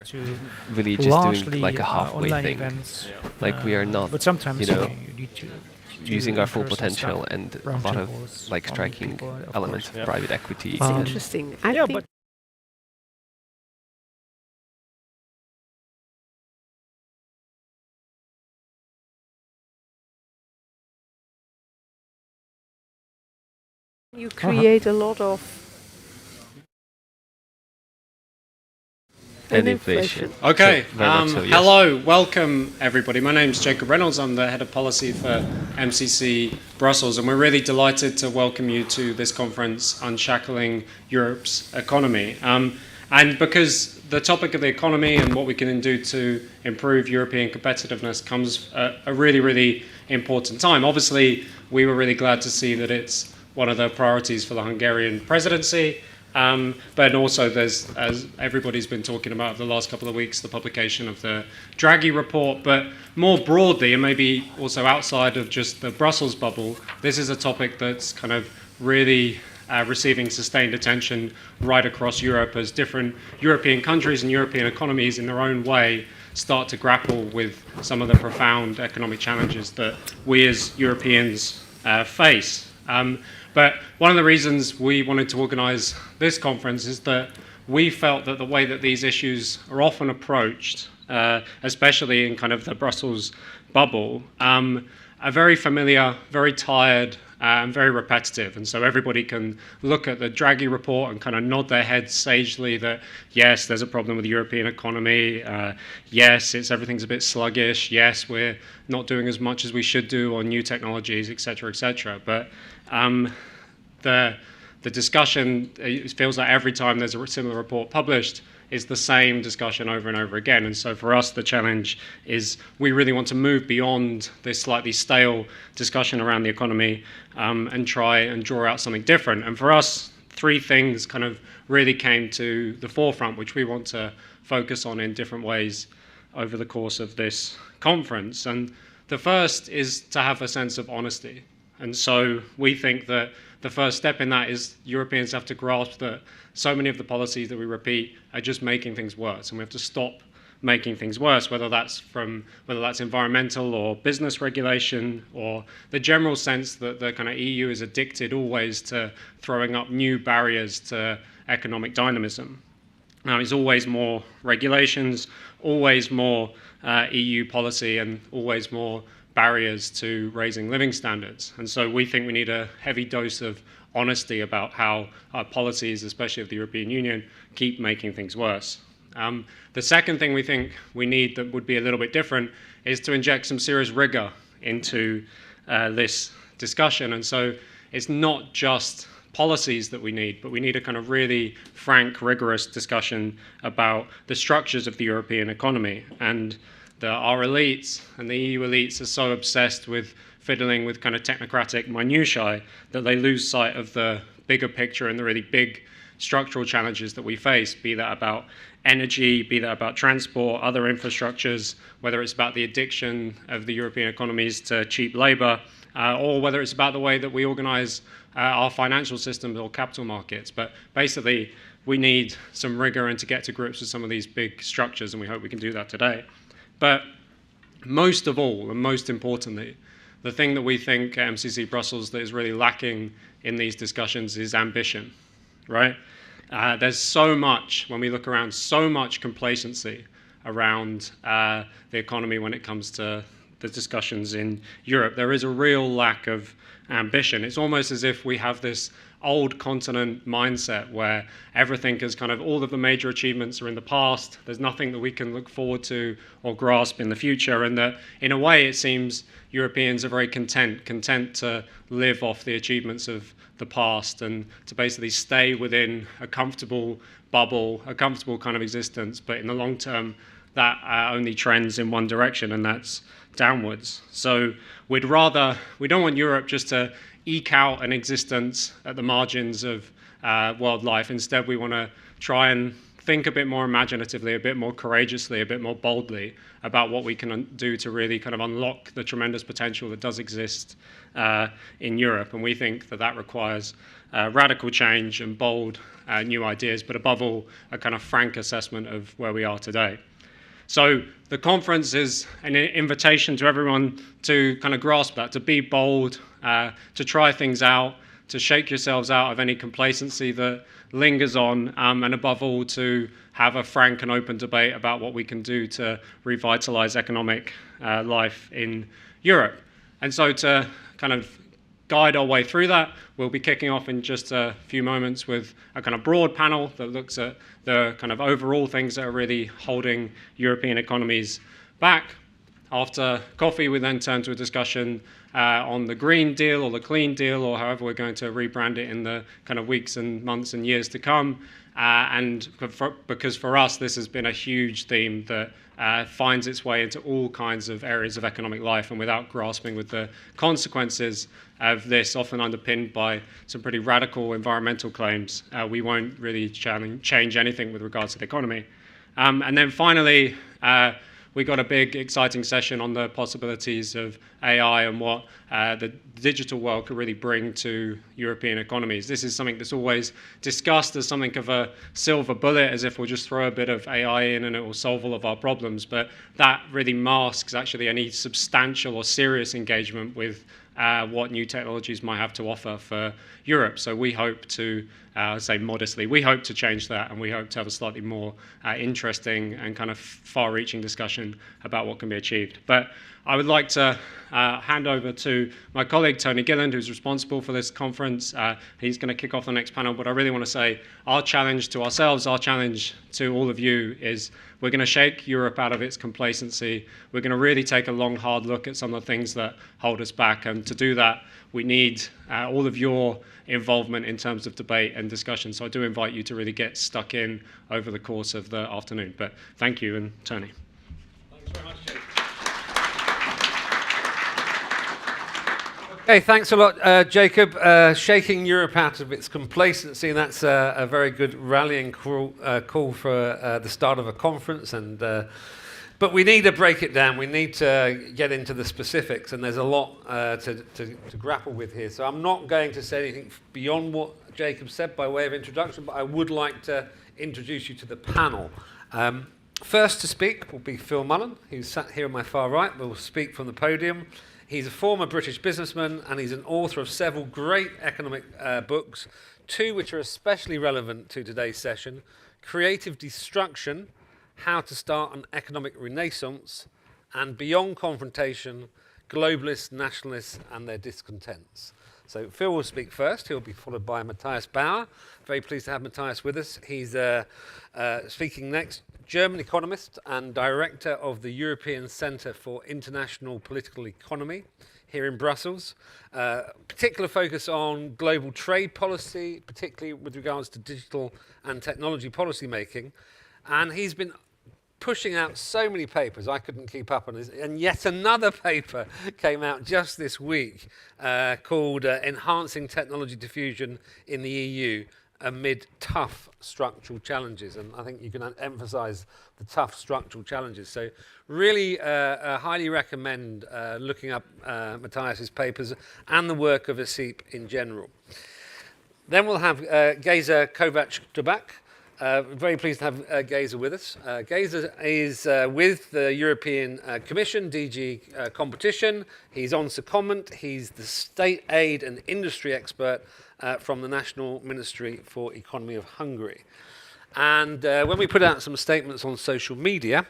to really just largely doing like a halfway online thing. events. Like we are not, But sometimes you know, you need to using our full in-person potential stuff, and a round lot of tables, like meet striking people, of elements course. of private equity. It's Um, interesting. I yeah, think but you create a lot of Innovation. Okay, So, very much so, yes. hello, welcome everybody. My name's Jacob Reynolds. I'm the head of policy for MCC Brussels, and we're really delighted to welcome you to this conference, Unshackling Europe's Economy. And because the topic of the economy and what we can do to improve European competitiveness comes at a really, really important time. Obviously, we were really glad to see that it's one of the priorities for the Hungarian presidency. But also there's, as everybody's been talking about the last couple of weeks, the publication of the Draghi report. But more broadly, and maybe also outside of just the Brussels bubble, this is a topic that's kind of really receiving sustained attention right across Europe as different European countries and European economies in their own way start to grapple with some of the profound economic challenges that we as Europeans face. But one of the reasons we wanted to organise this conference is that we felt that the way that these issues are often approached, especially in kind of the Brussels bubble, are very familiar, very tired, and very repetitive. And so everybody can look at the Draghi report and kind of nod their heads sagely that, yes, there's a problem with the European economy. Yes, everything's a bit sluggish. Yes, we're not doing as much as we should do on new technologies, et cetera, et cetera. But the discussion, it feels like every time there's a similar report published, is the same discussion over and over again. And so for us, the challenge is we really want to move beyond this slightly stale discussion around the economy and try and draw out something different. And for us, three things kind of really came to the forefront, which we want to focus on in different ways over the course of this conference. And the first is to have a sense of honesty. And so we think that the first step in that is Europeans have to grasp that so many of the policies that we repeat are just making things worse, and we have to stop making things worse, whether that's environmental or business regulation, or the general sense that the kind of EU is addicted always to throwing up new barriers to economic dynamism. Now, it's always more regulations, always more EU policy, and always more barriers to raising living standards. And so we think we need a heavy dose of honesty about how our policies, especially of the European Union, keep making things worse. The second thing we think we need that would be a little bit different is to inject some serious rigor into this discussion. And so it's not just policies that we need, but we need a kind of really frank, rigorous discussion about the structures of the European economy. And our elites and the EU elites are so obsessed with fiddling with kind of technocratic minutiae that they lose sight of the bigger picture and the really big structural challenges that we face, be that about energy, be that about transport, other infrastructures, whether it's about the addiction of the European economies to cheap labor, or whether it's about the way that we organize our financial systems or capital markets. But basically, we need some rigor and to get to grips with some of these big structures, and we hope we can do that today. But most of all, and most importantly, the thing that we think at MCC Brussels that is really lacking in these discussions is ambition, right? There's so much, when we look around, so much complacency around the economy when it comes to the discussions in Europe. There is a real lack of ambition. It's almost as if we have this old continent mindset where everything is kind of, all of the major achievements are in the past. There's nothing that we can look forward to or grasp in the future. And that in a way, it seems Europeans are very content to live off the achievements of the past and to basically stay within a comfortable bubble, a comfortable kind of existence. But in the long term, that only trends in one direction, and that's downwards. So we don't want Europe just to eke out an existence at the margins of world life. Instead, we want to try and think a bit more imaginatively, a bit more courageously, a bit more boldly about what we can do to really kind of unlock the tremendous potential that does exist in Europe. And we think that that requires radical change and bold new ideas, but above all, a kind of frank assessment of where we are today. So the conference is an invitation to everyone to kind of grasp that, to be bold, to try things out, to shake yourselves out of any complacency that lingers on, and above all, to have a frank and open debate about what we can do to revitalize economic life in Europe. And so to kind of guide our way through that, we'll be kicking off in just a few moments with a kind of broad panel that looks at the kind of overall things that are really holding European economies back. After coffee, we then turn to a discussion on the Green Deal or the Clean Deal, or however we're going to rebrand it in the kind of weeks and months and years to come. Because for us, this has been a huge theme that finds its way into all kinds of areas of economic life, and without grasping with the consequences of this, often underpinned by some pretty radical environmental claims, we won't really change anything with regards to the economy. And then finally, we got a big, exciting session on the possibilities of AI and what the digital world could really bring to European economies. This is something that's always discussed as something of a silver bullet, as if we'll just throw a bit of AI in and it will solve all of our problems. But that really masks actually any substantial or serious engagement with what new technologies might have to offer for Europe. So we hope to, say modestly, we hope to change that, and we hope to have a slightly more interesting and kind of far-reaching discussion about what can be achieved. But I would like to hand over to my colleague, Tony Gilland, who's responsible for this conference. He's going to kick off the next panel, but I really want to say our challenge to ourselves, our challenge to all of you is we're going to shake Europe out of its complacency. We're going to really take a long, hard look at some of the things that hold us back. And to do that, we need all of your involvement in terms of debate and discussion. So I do invite you to really get stuck in over the course of the afternoon. But thank you, and Tony. Thanks very much, Jake. Okay, thanks a lot, Jacob. Shaking Europe out of its complacency, that's a very good rallying call for the start of a conference. But we need to break it down. We need to get into the specifics, and there's a lot to grapple with here. So I'm not going to say anything beyond what Jacob said by way of introduction, but I would like to introduce you to the panel. First to speak will be Phil Mullen, who's sat here on my far right, will speak from the podium. He's a former British businessman, and he's an author of several great economic books, two which are especially relevant to today's session: Creative Destruction, How to Start an Economic Renaissance, and Beyond Confrontation, Globalists, Nationalists, and Their Discontents. So Phil will speak first. He'll be followed by Matthias Bauer. Very pleased to have Matthias with us. He's speaking next. German economist and director of the European Centre for International Political Economy here in Brussels. Particular focus on global trade policy, particularly with regards to digital and technology policy making. And he's been pushing out so many papers, I couldn't keep up on this. And yet another paper came out just this week called Enhancing Technology Diffusion in the EU Amid Tough Structural Challenges. And I think you can emphasize the tough structural challenges. So really highly recommend looking up Matthias's papers and the work of ASEEP in general. Then we'll have Geza Kovacs-Dubak. Very pleased to have Geza with us. Geza is with the European Commission, DG Competition. He's on secondment. He's the state aid and industry expert from the National Ministry for Economy of Hungary. And when we put out some statements on social media,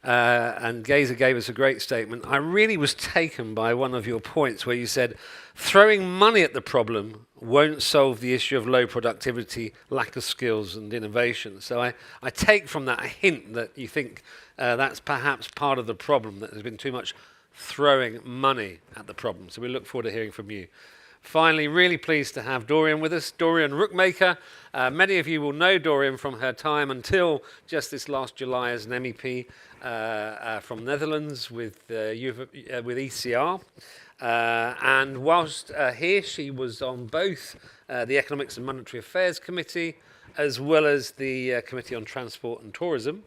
and Geza gave us a great statement, I really was taken by one of your points where you said, throwing money at the problem won't solve the issue of low productivity, lack of skills and innovation. So I take from that a hint that you think that's perhaps part of the problem, that there's been too much throwing money at the problem. So we look forward to hearing from you. Finally, really pleased to have Dorian with us. Dorian Rookmaker. Many of you will know Dorian from her time until just this last July as an MEP from Netherlands with ECR. And whilst here, she was on both the Economics and Monetary Affairs Committee, as well as the Committee on Transport and Tourism.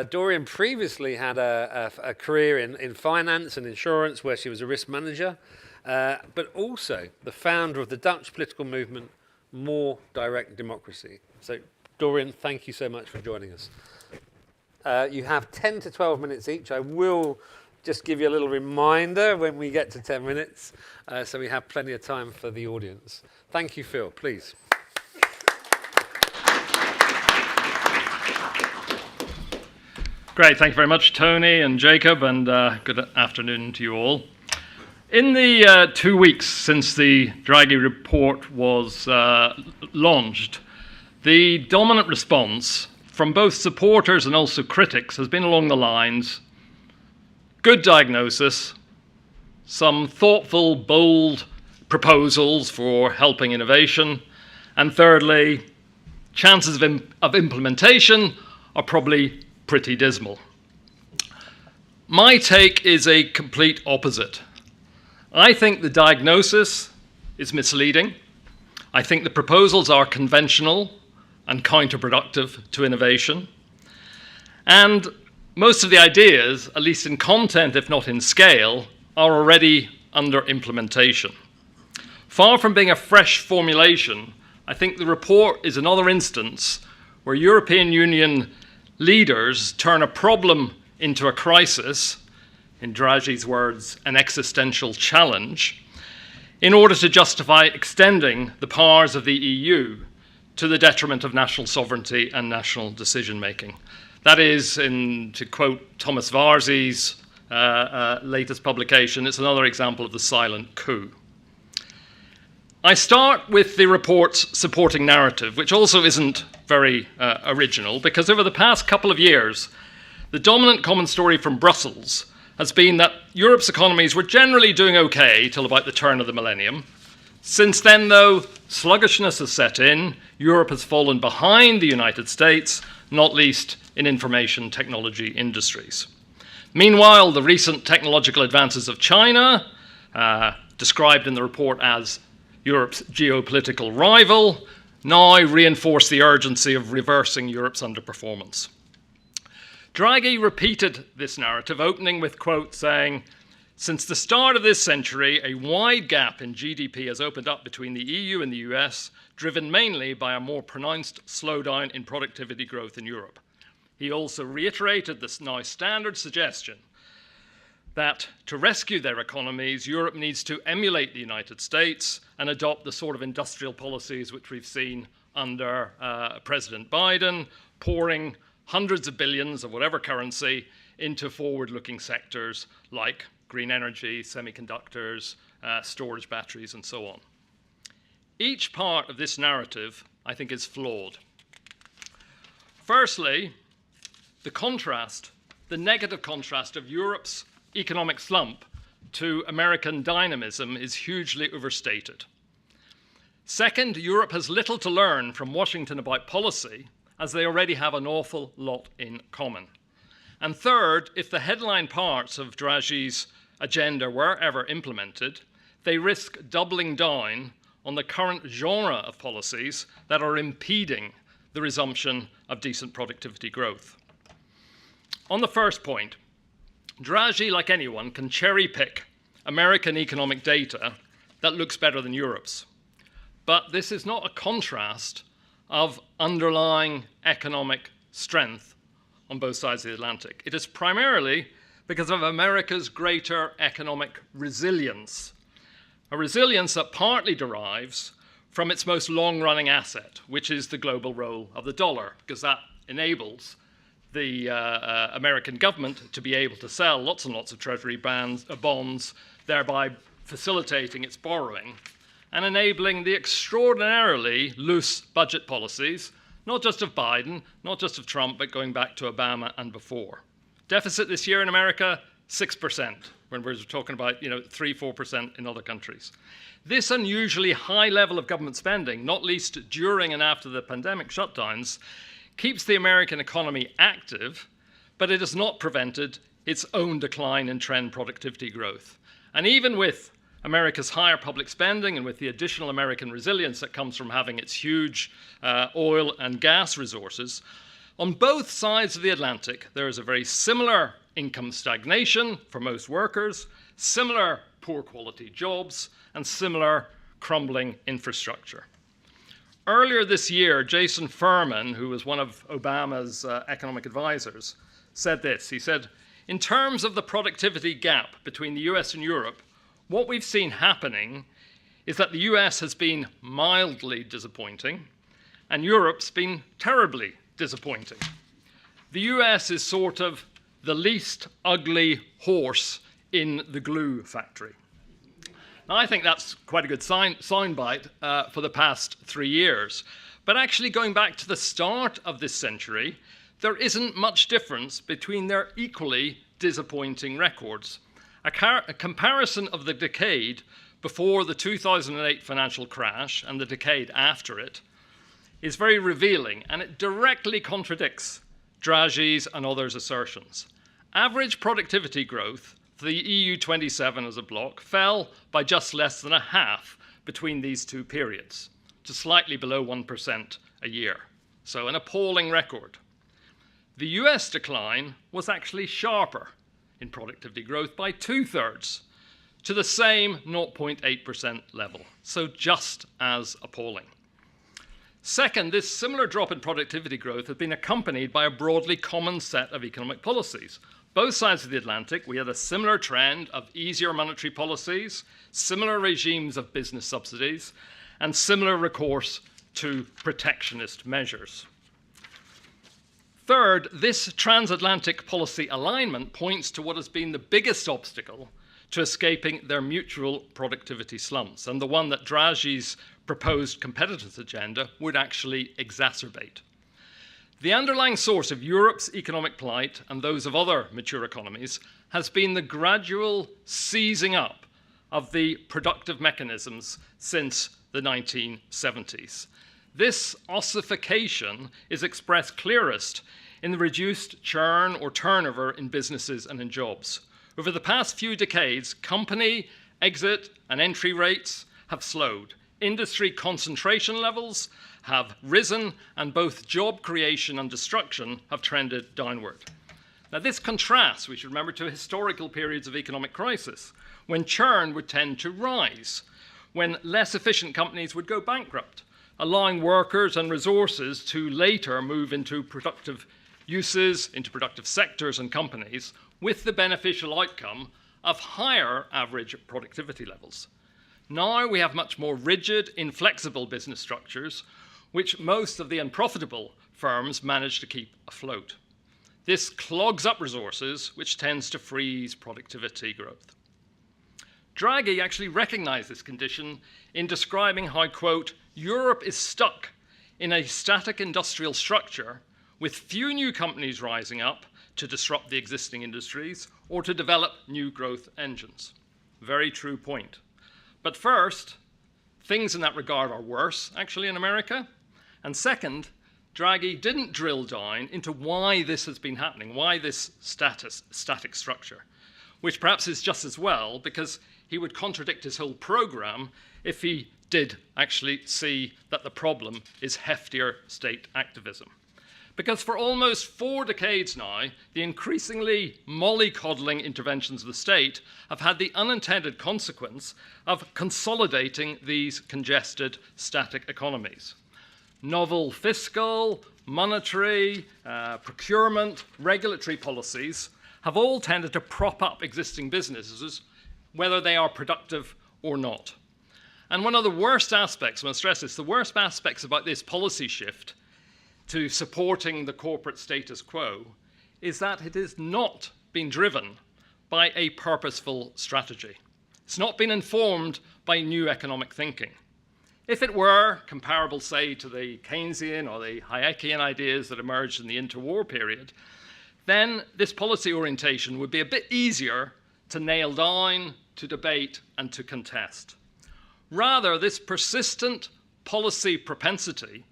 Dorian previously had a career in finance and insurance, where she was a risk manager, but also the founder of the Dutch political movement, More Direct Democracy. So, Dorian, thank you so much for joining us. You have 10 to 12 minutes each. I will just give you a little reminder when we get to 10 minutes, so we have plenty of time for the audience. Thank you, Phil. Please. Great, thank you very much, Tony and Jacob, and good afternoon to you all. In the 2 weeks since the Draghi report was launched, the dominant response from both supporters and also critics has been along the lines: good diagnosis, some thoughtful, bold proposals for helping innovation, and thirdly, chances of implementation are probably pretty dismal. My take is a complete opposite. I think the diagnosis is misleading. I think the proposals are conventional and counterproductive to innovation. And most of the ideas, at least in content if not in scale, are already under implementation. Far from being a fresh formulation, I think the report is another instance where European Union leaders turn a problem into a crisis, in Draghi's words, an existential challenge, in order to justify extending the powers of the EU to the detriment of national sovereignty and national decision-making. That is, to quote Thomas Varzy's latest publication, it's another example of the silent coup. I start with the report's supporting narrative, which also isn't very original, because over the past couple of years, the dominant common story from Brussels has been that Europe's economies were generally doing okay till about the turn of the millennium. Since then, though, sluggishness has set in. Europe has fallen behind the United States, not least in information technology industries. Meanwhile, the recent technological advances of China, described in the report as Europe's geopolitical rival, now reinforce the urgency of reversing Europe's underperformance. Draghi repeated this narrative, opening with quotes saying, "Since the start of this century, a wide gap in GDP has opened up between the EU and the US, driven mainly by a more pronounced slowdown in productivity growth in Europe." He also reiterated this now standard suggestion that to rescue their economies, Europe needs to emulate the United States and adopt the sort of industrial policies which we've seen under President Biden, pouring hundreds of billions of whatever currency into forward-looking sectors like green energy, semiconductors, storage batteries, and so on. Each part of this narrative, I think, is flawed. Firstly, the negative contrast of Europe's economic slump to American dynamism is hugely overstated. Second, Europe has little to learn from Washington about policy, as they already have an awful lot in common. And third, if the headline parts of Draghi's agenda were ever implemented, they risk doubling down on the current genre of policies that are impeding the resumption of decent productivity growth. On the first point, Draghi, like anyone, can cherry-pick American economic data that looks better than Europe's. But this is not a contrast of underlying economic strength on both sides of the Atlantic. It is primarily because of America's greater economic resilience, a resilience that partly derives from its most long-running asset, which is the global role of the dollar, because that enables the American government to be able to sell lots and lots of treasury bonds, thereby facilitating its borrowing and enabling the extraordinarily loose budget policies, not just of Biden, not just of Trump, but going back to Obama and before. Deficit this year in America, 6%, when we're talking about 3-4% in other countries. This unusually high level of government spending, not least during and after the pandemic shutdowns, keeps the American economy active, but it has not prevented its own decline in trend productivity growth. And even with America's higher public spending and with the additional American resilience that comes from having its huge oil and gas resources, on both sides of the Atlantic, there is a very similar income stagnation for most workers, similar poor quality jobs, and similar crumbling infrastructure. Earlier this year, Jason Furman, who was one of Obama's economic advisors, said this. He said, "In terms of the productivity gap between the US and Europe, what we've seen happening is that the US has been mildly disappointing and Europe's been terribly disappointing. The US is sort of the least ugly horse in the glue factory." Now, I think that's quite a good soundbite for the past 3 years. But actually, going back to the start of this century, there isn't much difference between their equally disappointing records. A comparison of the decade before the 2008 financial crash and the decade after it is very revealing, and it directly contradicts Draghi's and others' assertions. Average productivity growth for the EU 27 as a bloc fell by just less than a half between these two periods, to slightly below 1% a year. So an appalling record. The US decline was actually sharper in productivity growth by 2/3 to the same 0.8% level, so just as appalling. Second, this similar drop in productivity growth has been accompanied by a broadly common set of economic policies. Both sides of the Atlantic, we had a similar trend of easier monetary policies, similar regimes of business subsidies, and similar recourse to protectionist measures. Third, this transatlantic policy alignment points to what has been the biggest obstacle to escaping their mutual productivity slumps, and the one that Draghi's proposed competitiveness agenda would actually exacerbate. The underlying source of Europe's economic plight and those of other mature economies has been the gradual seizing up of the productive mechanisms since the 1970s. This ossification is expressed clearest in the reduced churn or turnover in businesses and in jobs. Over the past few decades, company exit and entry rates have slowed. Industry concentration levels have risen, and both job creation and destruction have trended downward. Now, this contrasts, we should remember, to historical periods of economic crisis, when churn would tend to rise, when less efficient companies would go bankrupt, allowing workers and resources to later move into productive uses, into productive sectors and companies, with the beneficial outcome of higher average productivity levels. Now we have much more rigid, inflexible business structures, which most of the unprofitable firms manage to keep afloat. This clogs up resources, which tends to freeze productivity growth. Draghi actually recognized this condition in describing how, quote, Europe is stuck in a static industrial structure with few new companies rising up to disrupt the existing industries or to develop new growth engines. Very true point. But first, things in that regard are worse, actually, in America. And second, Draghi didn't drill down into why this has been happening, why this static structure, which perhaps is just as well, because he would contradict his whole program if he did actually see that the problem is heftier state activism. Because for almost 4 decades now, the increasingly mollycoddling interventions of the state have had the unintended consequence of consolidating these congested static economies. Novel fiscal, monetary, procurement, regulatory policies have all tended to prop up existing businesses, whether they are productive or not. And one of the worst aspects, I must stress this, the worst aspects about this policy shift to supporting the corporate status quo is that it has not been driven by a purposeful strategy. It's not been informed by new economic thinking. If it were comparable, say, to the Keynesian or the Hayekian ideas that emerged in the interwar period, then this policy orientation would be a bit easier to nail down, to debate, and to contest. Rather, this persistent policy propensity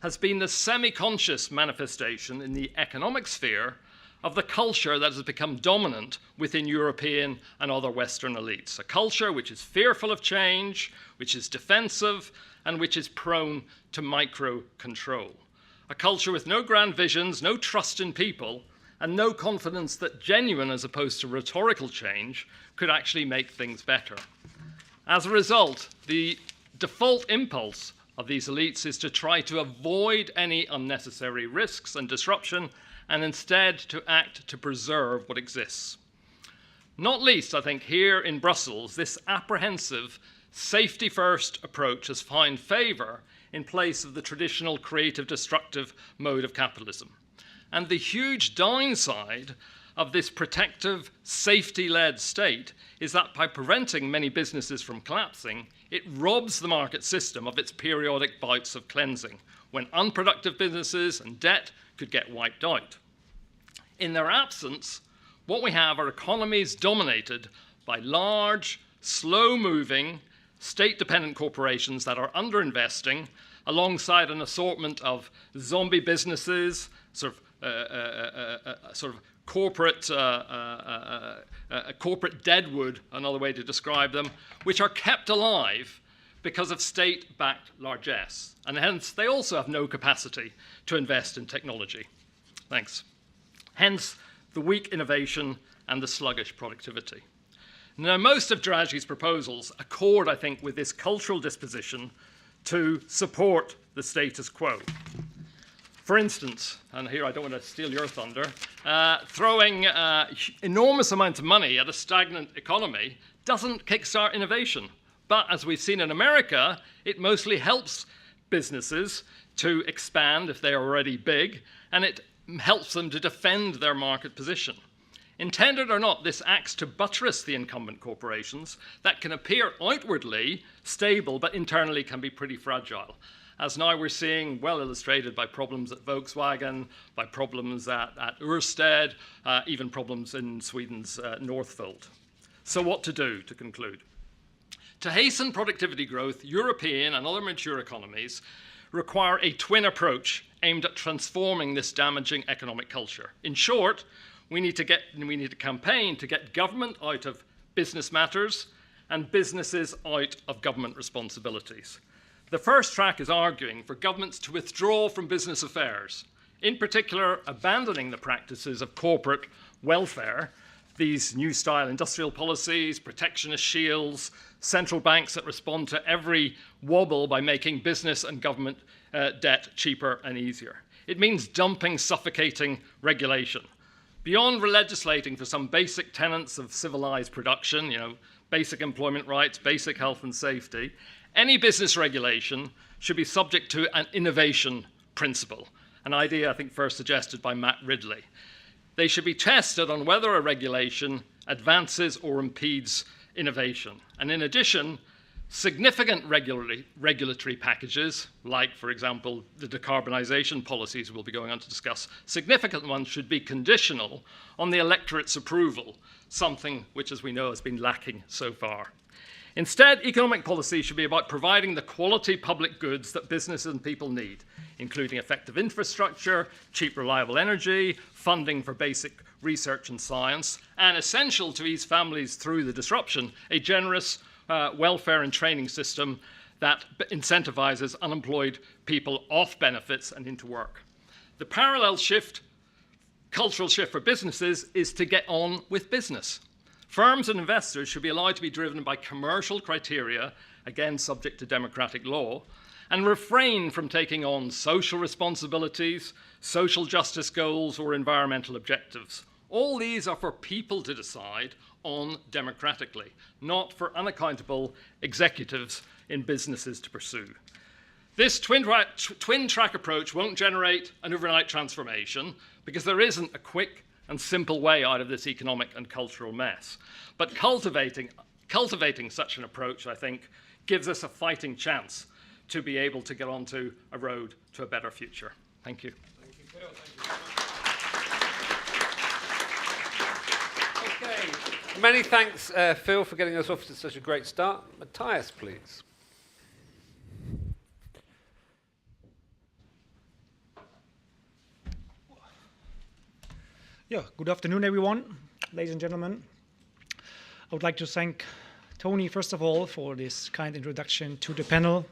has been the semi-conscious manifestation in the economic sphere of the culture that has become dominant within European and other Western elites. A culture which is fearful of change, which is defensive, and which is prone to micro-control. A culture with no grand visions, no trust in people, and no confidence that genuine as opposed to rhetorical change could actually make things better. As a result, the default impulse of these elites is to try to avoid any unnecessary risks and disruption and instead to act to preserve what exists. Not least, I think, here in Brussels, this apprehensive, safety-first approach has found favour in place of the traditional creative, destructive mode of capitalism. And the huge downside of this protective, safety-led state is that by preventing many businesses from collapsing, it robs the market system of its periodic bouts of cleansing, when unproductive businesses and debt could get wiped out. In their absence, what we have are economies dominated by large, slow-moving, state-dependent corporations that are underinvesting alongside an assortment of zombie businesses, sort of corporate deadwood, another way to describe them, which are kept alive because of state-backed largesse. And hence, they also have no capacity to invest in technology. Thanks. Hence, the weak innovation and the sluggish productivity. Now, most of Draghi's proposals accord, I think, with this cultural disposition to support the status quo. For instance, and here I don't want to steal your thunder, throwing enormous amounts of money at a stagnant economy doesn't kickstart innovation. But as we've seen in America, it mostly helps businesses to expand if they are already big, and it helps them to defend their market position. Intended or not, this acts to buttress the incumbent corporations that can appear outwardly stable, but internally can be pretty fragile. As now we're seeing, well illustrated by problems at Volkswagen, by problems at Ørsted, even problems in Sweden's Northvolt. So what to do, to conclude? To hasten productivity growth, European and other mature economies require a twin approach aimed at transforming this damaging economic culture. In short, we need to campaign to get government out of business matters and businesses out of government responsibilities. The first track is arguing for governments to withdraw from business affairs, in particular abandoning the practices of corporate welfare, these new style industrial policies, protectionist shields, central banks that respond to every wobble by making business and government debt cheaper and easier. It means dumping suffocating regulation. Beyond legislating for some basic tenets of civilized production, basic employment rights, basic health and safety, any business regulation should be subject to an innovation principle, an idea I think first suggested by Matt Ridley. They should be tested on whether a regulation advances or impedes innovation. And in addition, significant regulatory packages, like, for example, the decarbonisation policies we'll be going on to discuss, significant ones should be conditional on the electorate's approval, something which, as we know, has been lacking so far. Instead, economic policy should be about providing the quality public goods that businesses and people need, including effective infrastructure, cheap, reliable energy, funding for basic research and science, and essential to ease families through the disruption, a generous welfare and training system that incentivizes unemployed people off benefits and into work. The parallel shift, cultural shift for businesses is to get on with business. Firms and investors should be allowed to be driven by commercial criteria, again subject to democratic law, and refrain from taking on social responsibilities, social justice goals, or environmental objectives. All these are for people to decide on democratically, not for unaccountable executives in businesses to pursue. This twin track approach won't generate an overnight transformation because there isn't a quick and simple way out of this economic and cultural mess. But cultivating such an approach, I think, gives us a fighting chance to be able to get onto a road to a better future. Thank you. Thank you, Phil. Thank you very much. Okay. Many thanks, Phil, for getting us off to such a great start. Matthias, please. Yeah, good afternoon, everyone, ladies and gentlemen. I would like to thank Tony, first of all, for this kind introduction to the panel.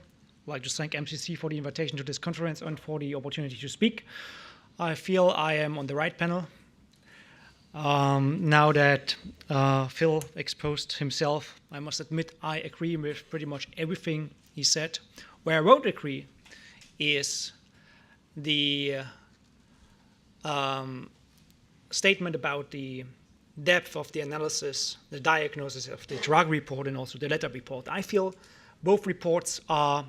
I'd like to thank MCC for the invitation to this conference and for the opportunity to speak. I feel I am on the right panel. Now that Phil exposed himself, I must admit I agree with pretty much everything he said. Where I won't agree is the statement about the depth of the analysis, the diagnosis of the drug report and also the letter report. I feel both reports are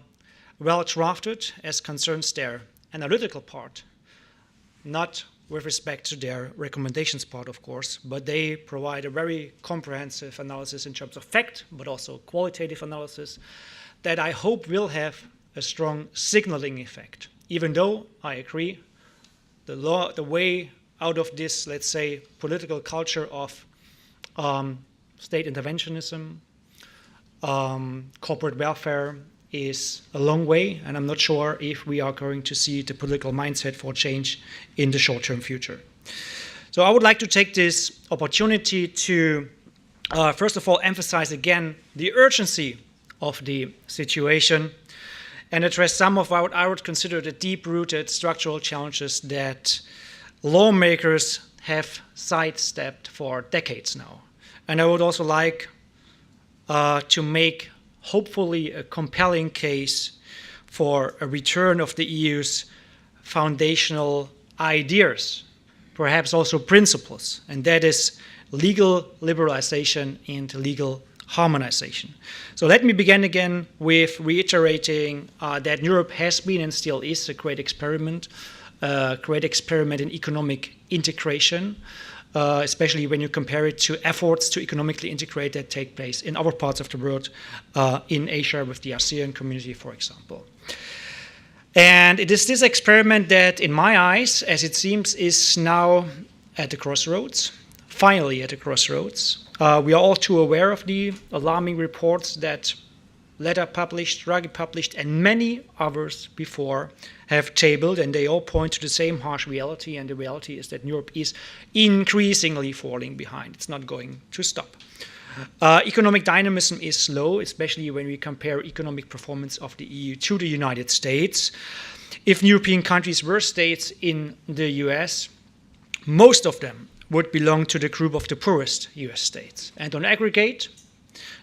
well drafted as concerns their analytical part, not with respect to their recommendations part, of course, but they provide a very comprehensive analysis in terms of fact, but also qualitative analysis that I hope will have a strong signaling effect. Even though I agree, the way out of this, let's say, political culture of state interventionism, corporate welfare is a long way, and I'm not sure if we are going to see the political mindset for change in the short-term future. So I would like to take this opportunity to, first of all, emphasize again the urgency of the situation and address some of what I would consider the deep-rooted structural challenges that lawmakers have sidestepped for decades now. And I would also like to make, hopefully, a compelling case for a return of the EU's foundational ideas, perhaps also principles, and that is legal liberalization and legal harmonization. So let me begin again with reiterating that Europe has been and still is a great experiment in economic integration, especially when you compare it to efforts to economically integrate that take place in other parts of the world, in Asia with the ASEAN community, for example. And it is this experiment that, in my eyes, as it seems, is now at the crossroads, finally at the crossroads. We are all too aware of the alarming reports that Letter published, Draghi published, and many others before have tabled, and they all point to the same harsh reality, and the reality is that Europe is increasingly falling behind. It's not going to stop. Economic dynamism is slow, especially when we compare economic performance of the EU to the United States. If European countries were states in the US, most of them would belong to the group of the poorest US states. And on aggregate,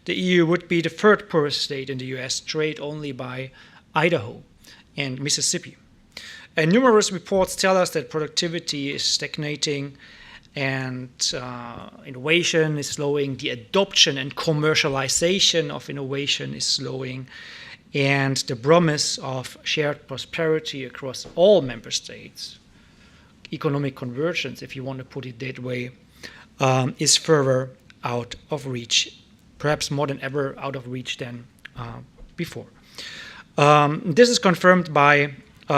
the EU would be the third poorest state in the US, trailed only by Idaho and Mississippi. And numerous reports tell us that productivity is stagnating and innovation is slowing, the adoption and commercialization of innovation is slowing, and the promise of shared prosperity across all member states, economic convergence, if you want to put it that way, is further out of reach, perhaps more than ever out of reach than before. This is confirmed by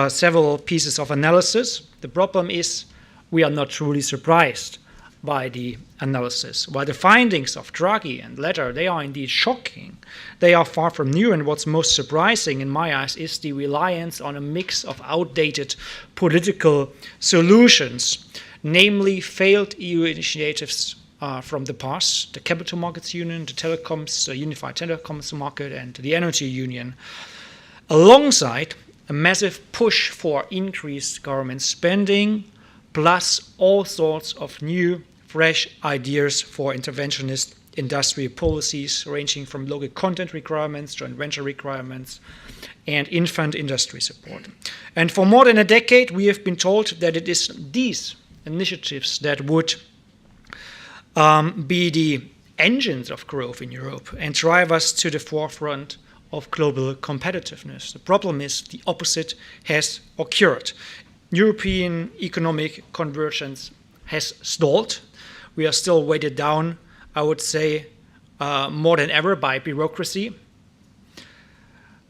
several pieces of analysis. The problem is we are not truly surprised by the analysis. While the findings of Draghi and Letter, they are indeed shocking, they are far from new, and what's most surprising in my eyes is the reliance on a mix of outdated political solutions, namely failed EU initiatives from the past, the Capital Markets Union, the telecoms, the Unified Telecoms Market, and the Energy Union, alongside a massive push for increased government spending, plus all sorts of new, fresh ideas for interventionist industrial policies, ranging from local content requirements, joint venture requirements, and infant industry support. And for more than a decade, we have been told that it is these initiatives that would be the engines of growth in Europe and drive us to the forefront of global competitiveness. The problem is the opposite has occurred. European economic convergence has stalled. We are still weighted down, I would say, more than ever by bureaucracy,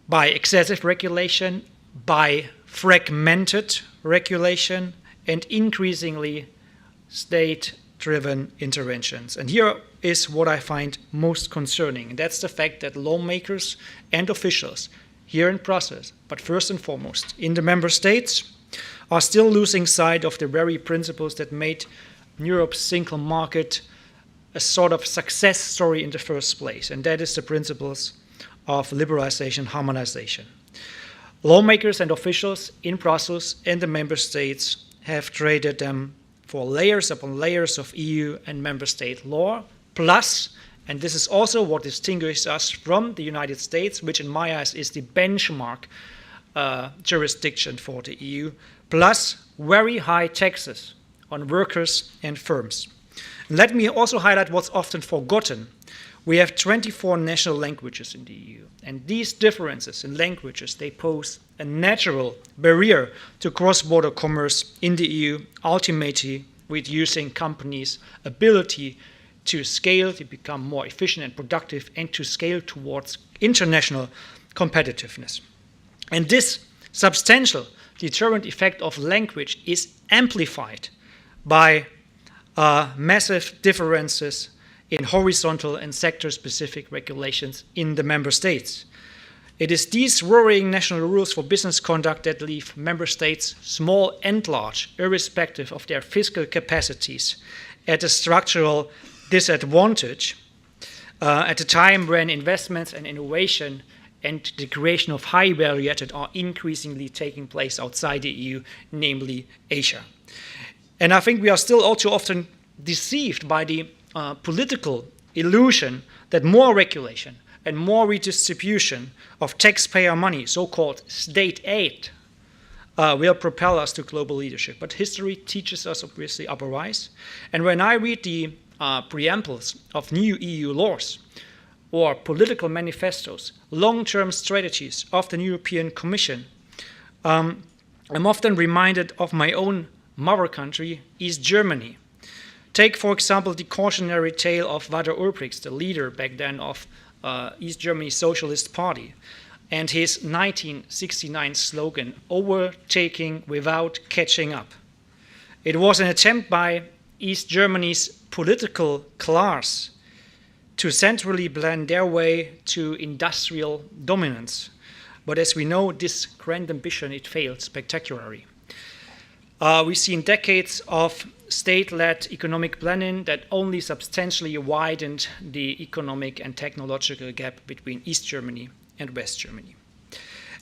by excessive regulation, by fragmented regulation, and increasingly state-driven interventions. And here is what I find most concerning, and that's the fact that lawmakers and officials here in Brussels, but first and foremost in the member states, are still losing sight of the very principles that made Europe's single market a sort of success story in the first place, and that is the principles of liberalization, harmonization. Lawmakers and officials in Brussels and the member states have traded them for layers upon layers of EU and member state law, plus, and this is also what distinguishes us from the United States, which in my eyes is the benchmark jurisdiction for the EU, plus very high taxes on workers and firms. Let me also highlight what's often forgotten. We have 24 national languages in the EU, and these differences in languages, they pose a natural barrier to cross-border commerce in the EU, ultimately reducing companies' ability to scale, to become more efficient and productive, and to scale towards international competitiveness. And this substantial deterrent effect of language is amplified by massive differences in horizontal and sector-specific regulations in the member states. It is these worrying national rules for business conduct that leave member states, small and large, irrespective of their fiscal capacities, at a structural disadvantage at a time when investments and innovation and the creation of high value added are increasingly taking place outside the EU, namely Asia. And I think we are still all too often deceived by the political illusion that more regulation and more redistribution of taxpayer money, so-called state aid, will propel us to global leadership. But history teaches us obviously otherwise. And when I read the preambles of new EU laws or political manifestos, long-term strategies of the European Commission, I'm often reminded of my own mother country, East Germany. Take, for example, the cautionary tale of Walter Ulbricht, the leader back then of East Germany's Socialist Party, and his 1969 slogan, "Overtaking without catching up." It was an attempt by East Germany's political class to centrally blend their way to industrial dominance. But as we know, this grand ambition, it failed spectacularly. We've seen decades of state-led economic planning that only substantially widened the economic and technological gap between East Germany and West Germany.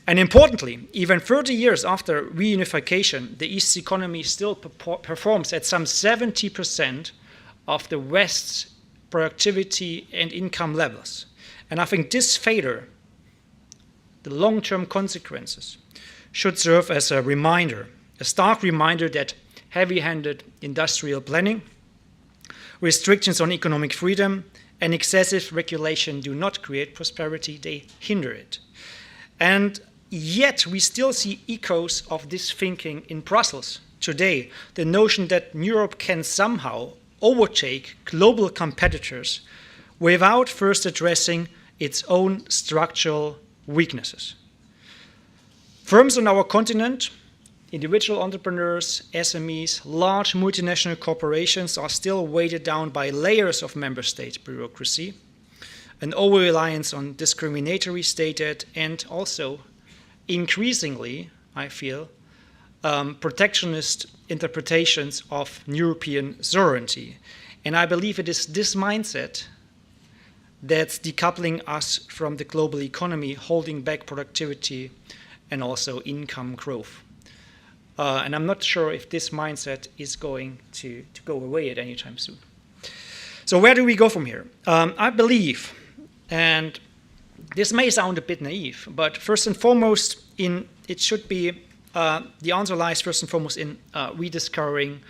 And importantly, even 30 years after reunification, the East's economy still performs at some 70% of the West's productivity and income levels. And I think this failure, the long-term consequences, should serve as a reminder, a stark reminder that heavy-handed industrial planning, restrictions on economic freedom, and excessive regulation do not create prosperity, they hinder it. And yet we still see echoes of this thinking in Brussels today, the notion that Europe can somehow overtake global competitors without first addressing its own structural weaknesses. Firms on our continent, individual entrepreneurs, SMEs, large multinational corporations are still weighted down by layers of member state bureaucracy, an over-reliance on discriminatory state aid, and also increasingly, I feel, protectionist interpretations of European sovereignty. And I believe it is this mindset that's decoupling us from the global economy, holding back productivity and also income growth. And I'm not sure if this mindset is going to go away at any time soon. So where do we go from here? I believe, and this may sound a bit naive, but first and foremost, it should be, the answer lies first and foremost in rediscovering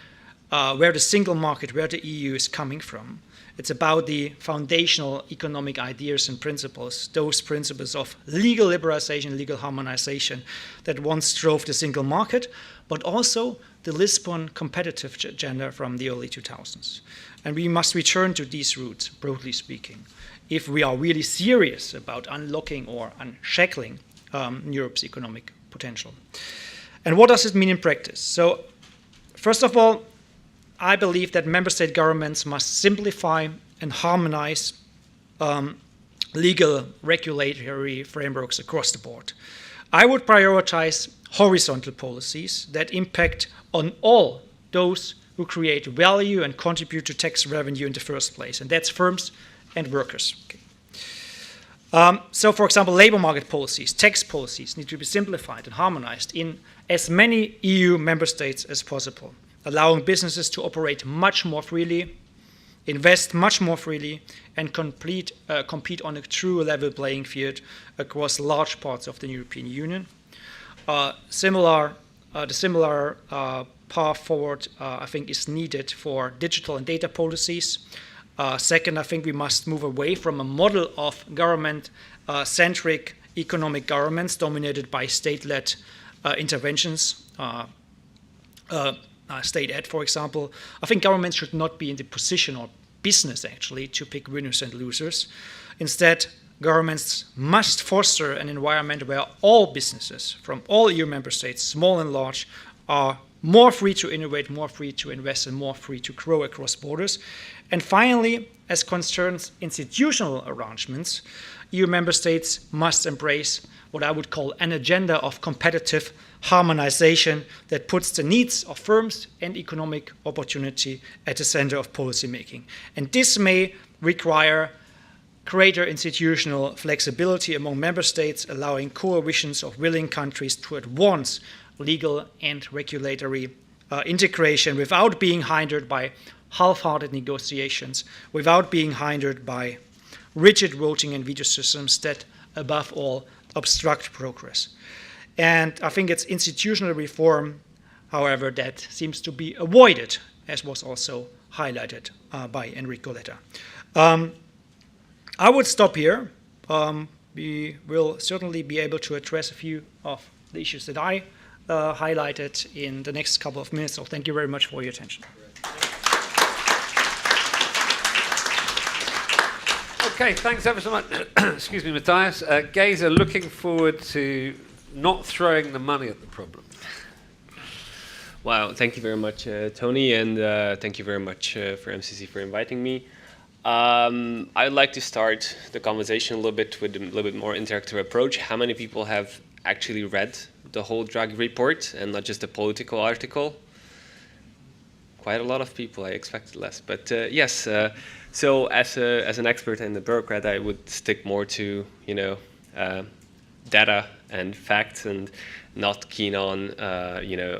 where the single market, where the EU is coming from. It's about the foundational economic ideas and principles, those principles of legal liberalization, legal harmonization that once drove the single market, but also the Lisbon competitive agenda from the early 2000s. And we must return to these roots, broadly speaking, if we are really serious about unlocking or unshackling Europe's economic potential. And what does it mean in practice? So, first of all, I believe that member state governments must simplify and harmonize legal regulatory frameworks across the board. I would prioritize horizontal policies that impact on all those who create value and contribute to tax revenue in the first place, and that's firms and workers. Okay. So, for example, labor market policies, tax policies need to be simplified and harmonized in as many EU member states as possible, allowing businesses to operate much more freely, invest much more freely, and compete on a true level playing field across large parts of the European Union. The similar path forward, I think, is needed for digital and data policies. Second, I think we must move away from a model of government-centric economic governments dominated by state-led interventions, state aid, for example. I think governments should not be in the position, or business actually, to pick winners and losers. Instead, governments must foster an environment where all businesses from all EU member states, small and large, are more free to innovate, more free to invest, and more free to grow across borders. And finally, as concerns institutional arrangements, EU member states must embrace what I would call an agenda of competitive harmonization that puts the needs of firms and economic opportunity at the center of policy making. And this may require greater institutional flexibility among member states, allowing coalitions of willing countries to advance legal and regulatory integration without being hindered by half-hearted negotiations, without being hindered by rigid voting and veto systems that, above all, obstruct progress. And I think it's institutional reform, however, that seems to be avoided, as was also highlighted by Enrico Letta. I would stop here. We will certainly be able to address a few of the issues that I highlighted in the next couple of minutes. So thank you very much for your attention. Okay, thanks ever so much. Excuse me, Matthias. Gays are looking forward to not throwing the money at the problem. Wow, thank you very much, Tony, and thank you very much for MCC for inviting me. I'd like to start the conversation a little bit with a little bit more interactive approach. How many people have actually read the whole Draghi report and not just a political article? Quite a lot of people. I expected less, but yes. So as an expert and a bureaucrat, I would stick more to data and facts and not keen on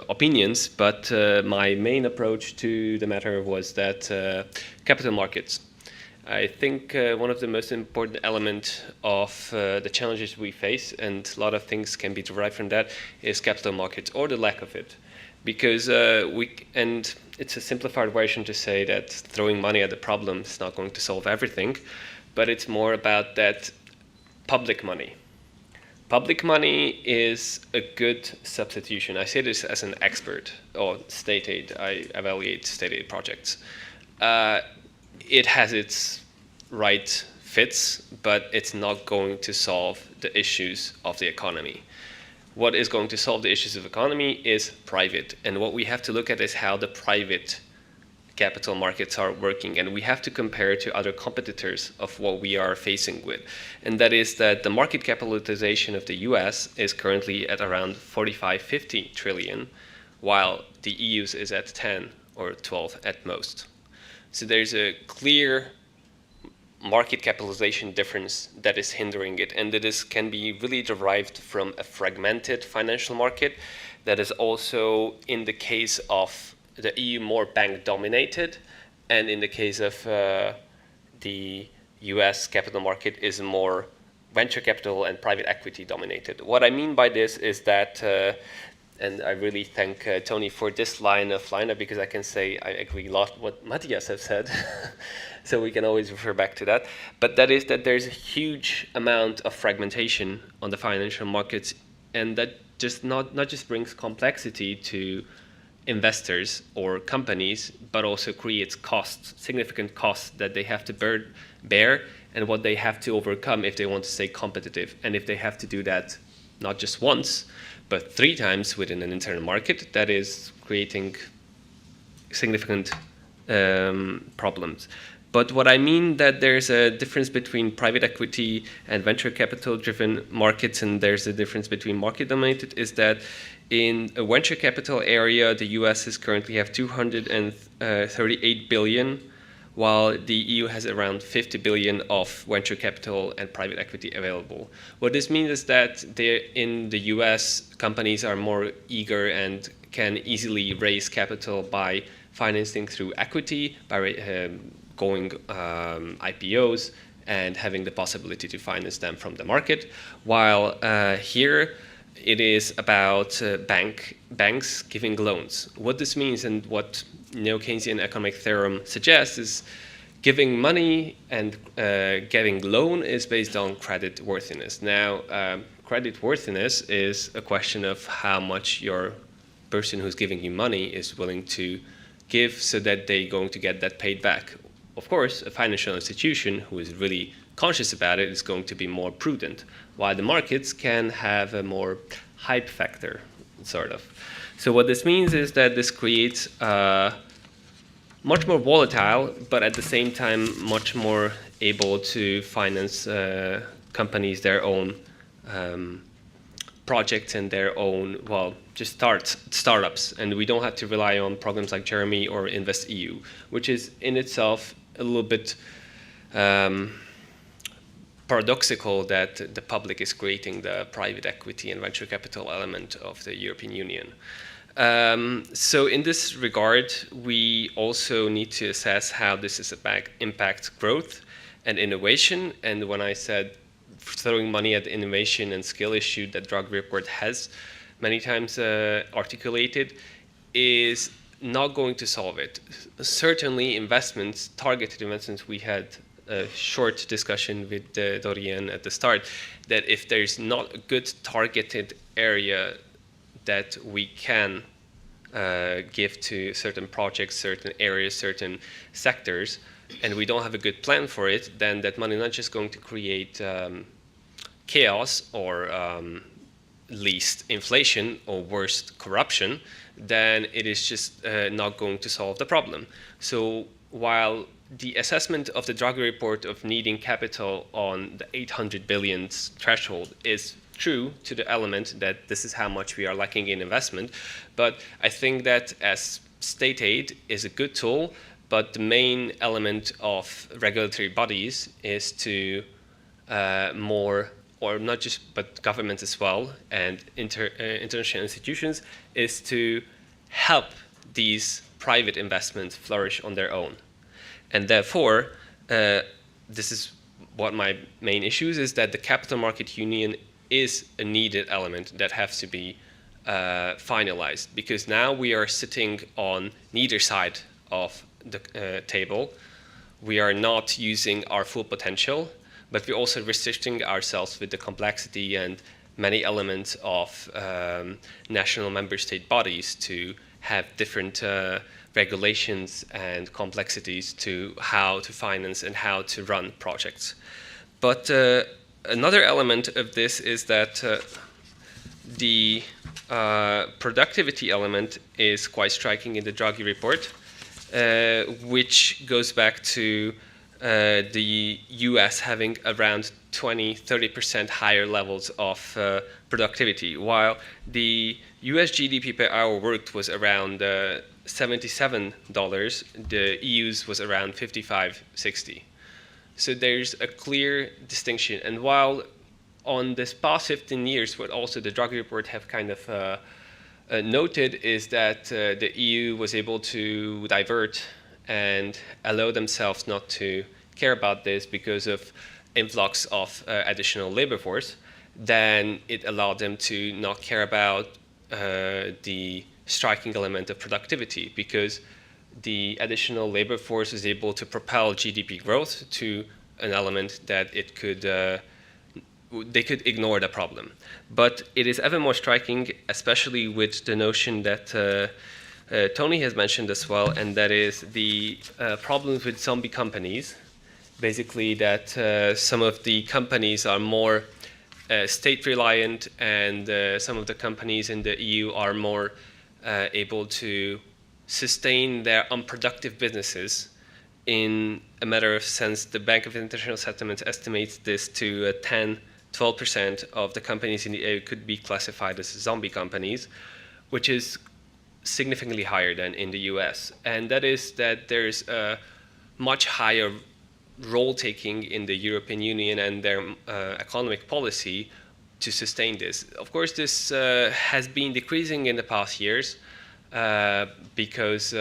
opinions. But my main approach to the matter was that capital markets. I think one of the most important elements of the challenges we face, and a lot of things can be derived from that, is capital markets or the lack of it. Because and it's a simplified version to say that throwing money at the problem is not going to solve everything, but it's more about that public money. Public money is a good substitution. I say this as an expert or state aid. I evaluate state aid projects. It has its right fits, but it's not going to solve the issues of the economy. What is going to solve the issues of economy is private. And what we have to look at is how the private capital markets are working. And we have to compare to other competitors of what we are facing with. And that is that the market capitalization of the US is currently at around 45-50 trillion, while the EU's is at 10 or 12 at most. So there's a clear market capitalization difference that is hindering it, and that can be really derived from a fragmented financial market that is also, in the case of the EU, more bank dominated, and in the case of the US capital market is more venture capital and private equity dominated. What I mean by this is that and I really thank Tony for this line of lineup, because I can say I agree a lot what Matthias has said. So we can always refer back to that. But that is that there's a huge amount of fragmentation on the financial markets, and that just not just brings complexity to investors or companies, but also creates costs, significant costs that they have to bear, and what they have to overcome if they want to stay competitive. And if they have to do that not just once, but 3 times within an internal market, that is creating significant problems. But what I mean that there's a difference between private equity and venture capital driven markets, and there's a difference between market dominated, is that in a venture capital area, the US is currently have 238 billion, while the EU has around 50 billion of venture capital and private equity available. What this means is that in the US, companies are more eager and can easily raise capital by financing through equity, by going IPOs and having the possibility to finance them from the market, while here it is about banks giving loans. What this means and what Keynesian economic theorem suggests is giving money and getting loan is based on credit worthiness. Now, credit worthiness is a question of how much your person who's giving you money is willing to give so that they're going to get that paid back. Of course, a financial institution who is really conscious about it is going to be more prudent, while the markets can have a more hype factor, sort of. So what this means is that this creates much more volatile, but at the same time much more able to finance companies their own projects and their own, well, just startups. And we don't have to rely on programs like Jeremy or InvestEU, which is in itself a little bit paradoxical that the public is creating the private equity and venture capital element of the European Union. So in this regard, we also need to assess how this is impacts growth and innovation. And when I said throwing money at the innovation and skill issue that Draghi report has many times articulated, is not going to solve it. Certainly investments, targeted investments, we had a short discussion with Dorian at the start, that if there's not a good targeted area that we can give to certain projects, certain areas, certain sectors, and we don't have a good plan for it, then that money is not just going to create chaos or least inflation or worst corruption, then it is just not going to solve the problem. So while the assessment of the Draghi report of needing capital on the 800 billion threshold is true to the element that this is how much we are lacking in investment, but I think that as state aid is a good tool, but the main element of regulatory bodies is to more, or not just, but governments as well, and international institutions, is to help these private investments flourish on their own. And therefore, this is what my main issues is, that the capital market union is a needed element that has to be finalized, because now we are sitting on neither side of the table. We are not using our full potential, but we're also restricting ourselves with the complexity and many elements of national member state bodies to have different regulations and complexities to how to finance and how to run projects. But another element of this is that the productivity element is quite striking in the Draghi report, which goes back to the US having around 20-30% higher levels of productivity, while the US GDP per hour worked was around $77, the EU's was around 55-60. So there's a clear distinction. And while on this past 15 years, what also the Draghi report have kind of noted is that the EU was able to divert and allow themselves not to care about this because of influx of additional labor force, then it allowed them to not care about the striking element of productivity, because the additional labor force is able to propel GDP growth to an element that it could they could ignore the problem. But it is ever more striking, especially with the notion that Tony has mentioned as well, and that is the problems with zombie companies. Basically that some of the companies are more state reliant, and some of the companies in the EU are more able to sustain their unproductive businesses in a matter of sense, the Bank of International Settlements estimates this to 10-12% of the companies in the EU could be classified as zombie companies, which is significantly higher than in the US. And that is that there's a much higher role taking in the European Union and their economic policy to sustain this. Of course, this has been decreasing in the past years because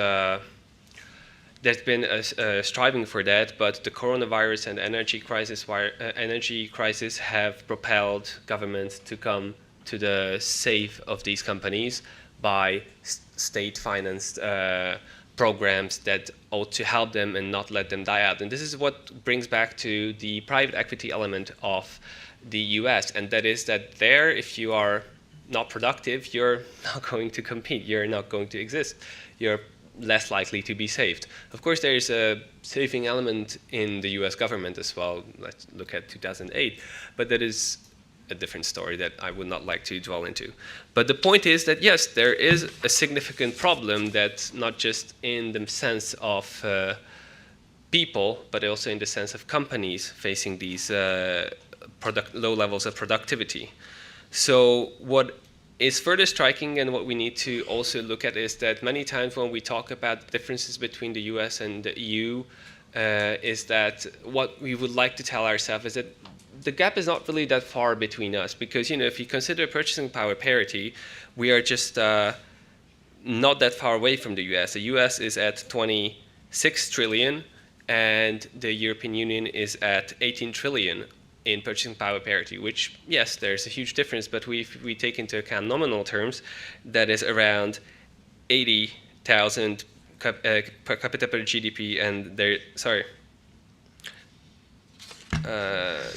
there's been a striving for that, but the coronavirus and energy crisis have propelled governments to come to the save of these companies by state-financed programs that ought to help them and not let them die out. And this is what brings back to the private equity element of the US, and that is that there, if you are not productive, you're not going to compete, you're not going to exist, you're less likely to be saved. Of course, there is a saving element in the US government as well. Let's look at 2008, but that is a different story that I would not like to dwell into. But the point is that yes, there is a significant problem that's not just in the sense of people, but also in the sense of companies facing these low levels of productivity. So what is further striking, and what we need to also look at, is that many times when we talk about differences between the US and the EU, is that what we would like to tell ourselves is that the gap is not really that far between us, because if you consider purchasing power parity, we are just not that far away from the US. The US is at 26 trillion, and the European Union is at 18 trillion in purchasing power parity, which, yes, there's a huge difference, but if we take into account nominal terms, that is around 80,000 per capita per GDP, and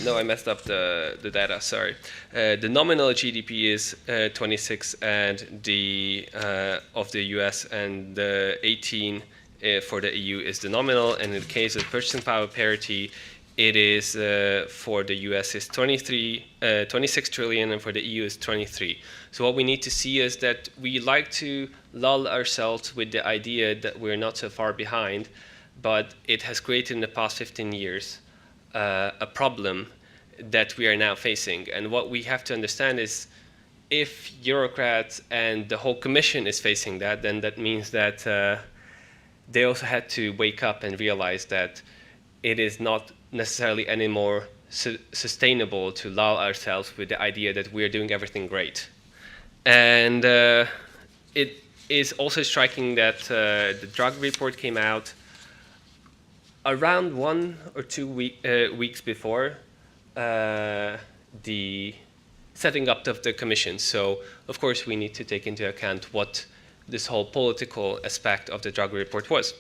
no, I messed up the data, sorry. The nominal GDP is 26 and the of the US, and the 18 for the EU is the nominal, and in the case of purchasing power parity, it is for the US is 26 trillion, and for the EU is 23. So what we need to see is that we like to lull ourselves with the idea that we're not so far behind, but it has created in the past 15 years a problem that we are now facing. And what we have to understand is, if bureaucrats and the whole Commission is facing that, then that means that they also had to wake up and realize that it is not necessarily any more sustainable to lull ourselves with the idea that we're doing everything great. And it is also striking that the drug report came out around 1 or 2 weeks before the setting up of the commission. So, of course, we need to take into account what this whole political aspect of the drug report was.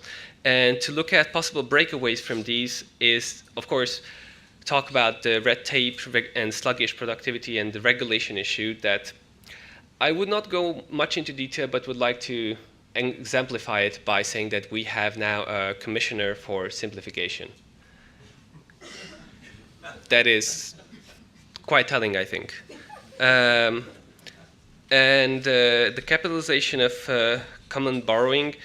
And to look at possible breakaways from these is, of course, talk about the red tape and sluggish productivity and the regulation issue that I would not go much into detail, but would like to exemplify it by saying that we have now a commissioner for simplification. That is quite telling, I think. The capitalization of common borrowing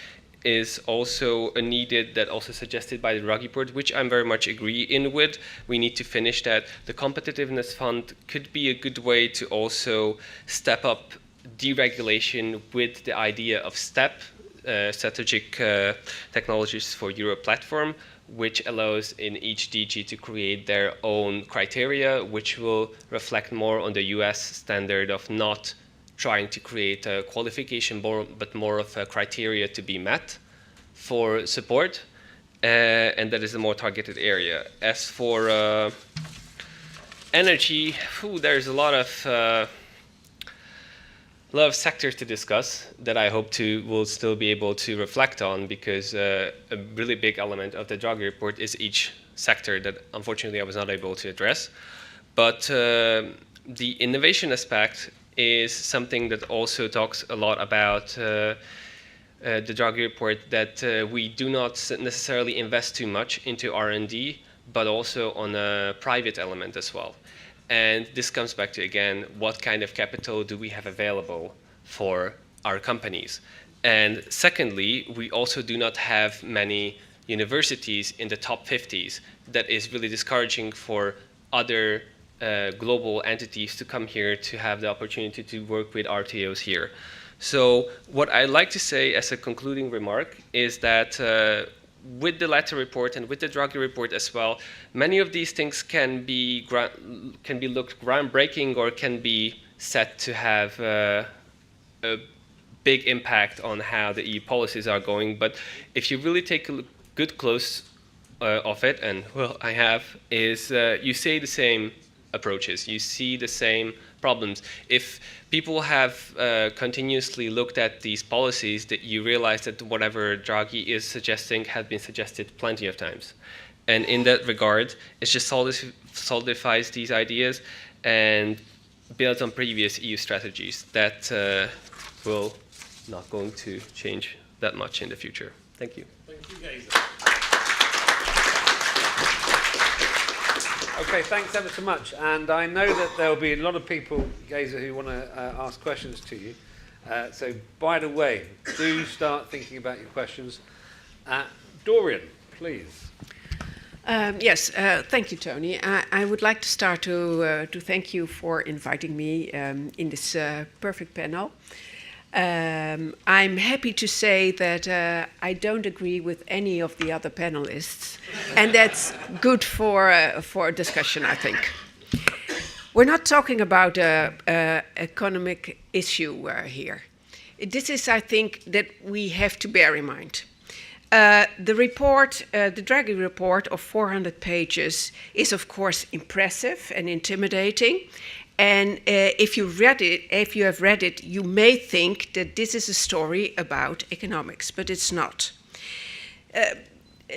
is also a needed, that also suggested by the drug report, which I'm very much agree in with. We need to finish that. The competitiveness fund could be a good way to also step up deregulation with the idea of STEP, Strategic Technologists for Europe platform, which allows in each DG to create their own criteria, which will reflect more on the US standard of not trying to create a qualification, but more of a criteria to be met for support, and that is a more targeted area. As for energy, there's a lot of sectors to discuss that I hope will still be able to reflect on, because a really big element of the drug report is each sector that unfortunately I was not able to address. But the innovation aspect is something that also talks a lot about the drug report, that we do not necessarily invest too much into R&D, but also on a private element as well. And this comes back to, again, what kind of capital do we have available for our companies? And secondly, we also do not have many, universities in the top 50s, that is really discouraging for other global entities to come here to have the opportunity to work with RTOs here. So what I like to say as a concluding remark is that with the latter report and with the Draghi report as well, many of these things can be looked groundbreaking or can be set to have a big impact on how the EU policies are going. But if you really take a good close of it, and well, I have, is you see the same approaches, you see the same problems. If people have continuously looked at these policies, that you realize that whatever Draghi is suggesting has been suggested plenty of times. And in that regard, it just solidifies these ideas and builds on previous EU strategies that will not going to change that much in the future. Thank you. Thank you, Geza. Okay, thanks ever so much. And I know that there will be a lot of people, Geza, who want to ask questions to you. So, by the way, do start thinking about your questions. Dorian, please. Yes, thank you, Tony. I would like to start to thank you for inviting me in this perfect panel. I'm happy to say that I don't agree with any of the other panelists, and that's good for a discussion, I think. We're not talking about an economic issue here. This is, I think, that we have to bear in mind. The report, the Draghi report of 400 pages is, of course, impressive and intimidating. And if you have read it, you may think that this is a story about economics, but it's not.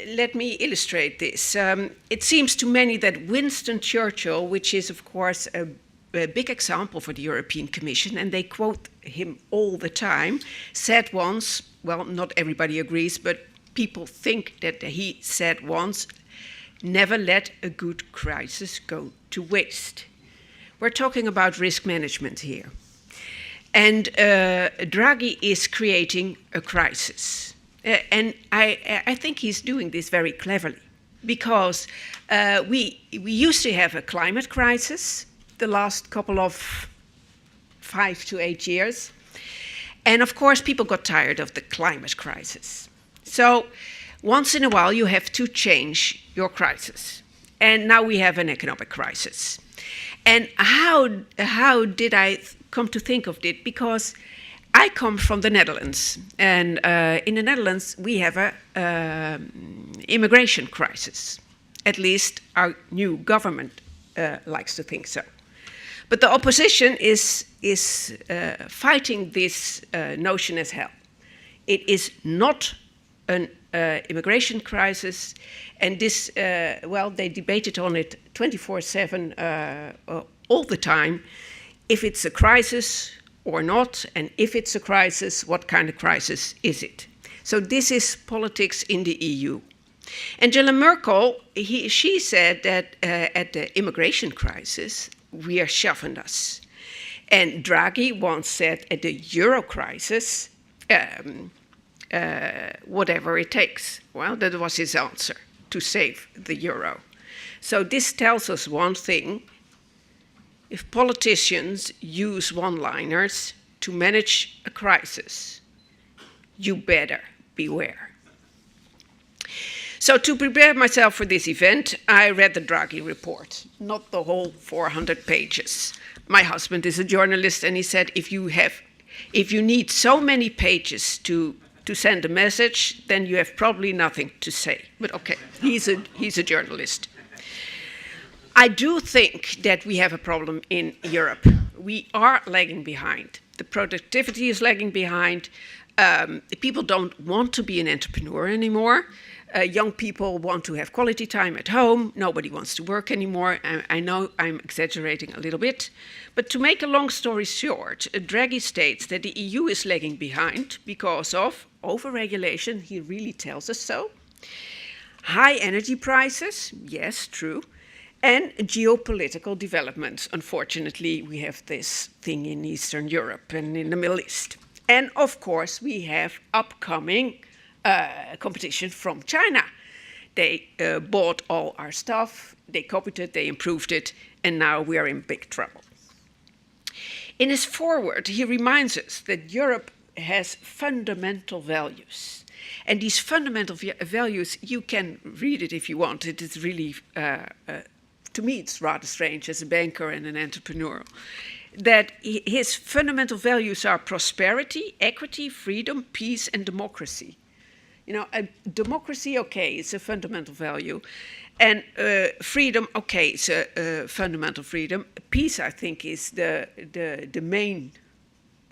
Let me illustrate this. It seems to many that Winston Churchill, which is, of course, a big example for the European Commission, and they quote him all the time, said once, well, not everybody agrees, but people think that he said once, never let a good crisis go to waste. We're talking about risk management here. And Draghi is creating a crisis. And I think he's doing this very cleverly, because we used to have a climate crisis the last couple of 5 to 8 years. And of course, people got tired of the climate crisis. So once in a while, you have to change your crisis. And now we have an economic crisis. And how did I come to think of it? Because I come from the Netherlands, and in the Netherlands we have a immigration crisis. At least our new government likes to think so. But the opposition is fighting this notion as hell. It is not an immigration crisis, and this, well, they debated on it 24/7 all the time, if it's a crisis or not, and if it's a crisis, what kind of crisis is it? So this is politics in the EU. Angela Merkel, she said that at the immigration crisis, we are shoving us. And Draghi once said at the euro crisis, whatever it takes. Well, that was his answer, to save the euro. So this tells us one thing. If politicians use one-liners to manage a crisis, you better beware. So to prepare myself for this event, I read the Draghi report, not the whole 400 pages. My husband is a journalist, and he said, if you need so many pages to send a message, then you have probably nothing to say. But okay, he's a journalist. I do think that we have a problem in Europe. We are lagging behind. The productivity is lagging behind. People don't want to be an entrepreneur anymore. Young people want to have quality time at home. Nobody wants to work anymore. I know I'm exaggerating a little bit. But to make a long story short, Draghi states that the EU is lagging behind because of overregulation. He really tells us so. High energy prices, yes, true. And geopolitical developments. Unfortunately, we have this thing in Eastern Europe and in the Middle East. And of course, we have upcoming competition from China. They bought all our stuff, they copied it, they improved it, and now we are in big trouble. In his foreword, he reminds us that Europe has fundamental values. And these fundamental values, you can read it if you want. It is really, to me, it's rather strange as a banker and an entrepreneur, that his fundamental values are prosperity, equity, freedom, peace, and democracy. You know, democracy, okay, it's a fundamental value. And freedom, okay, it's a fundamental freedom. Peace, I think, is the main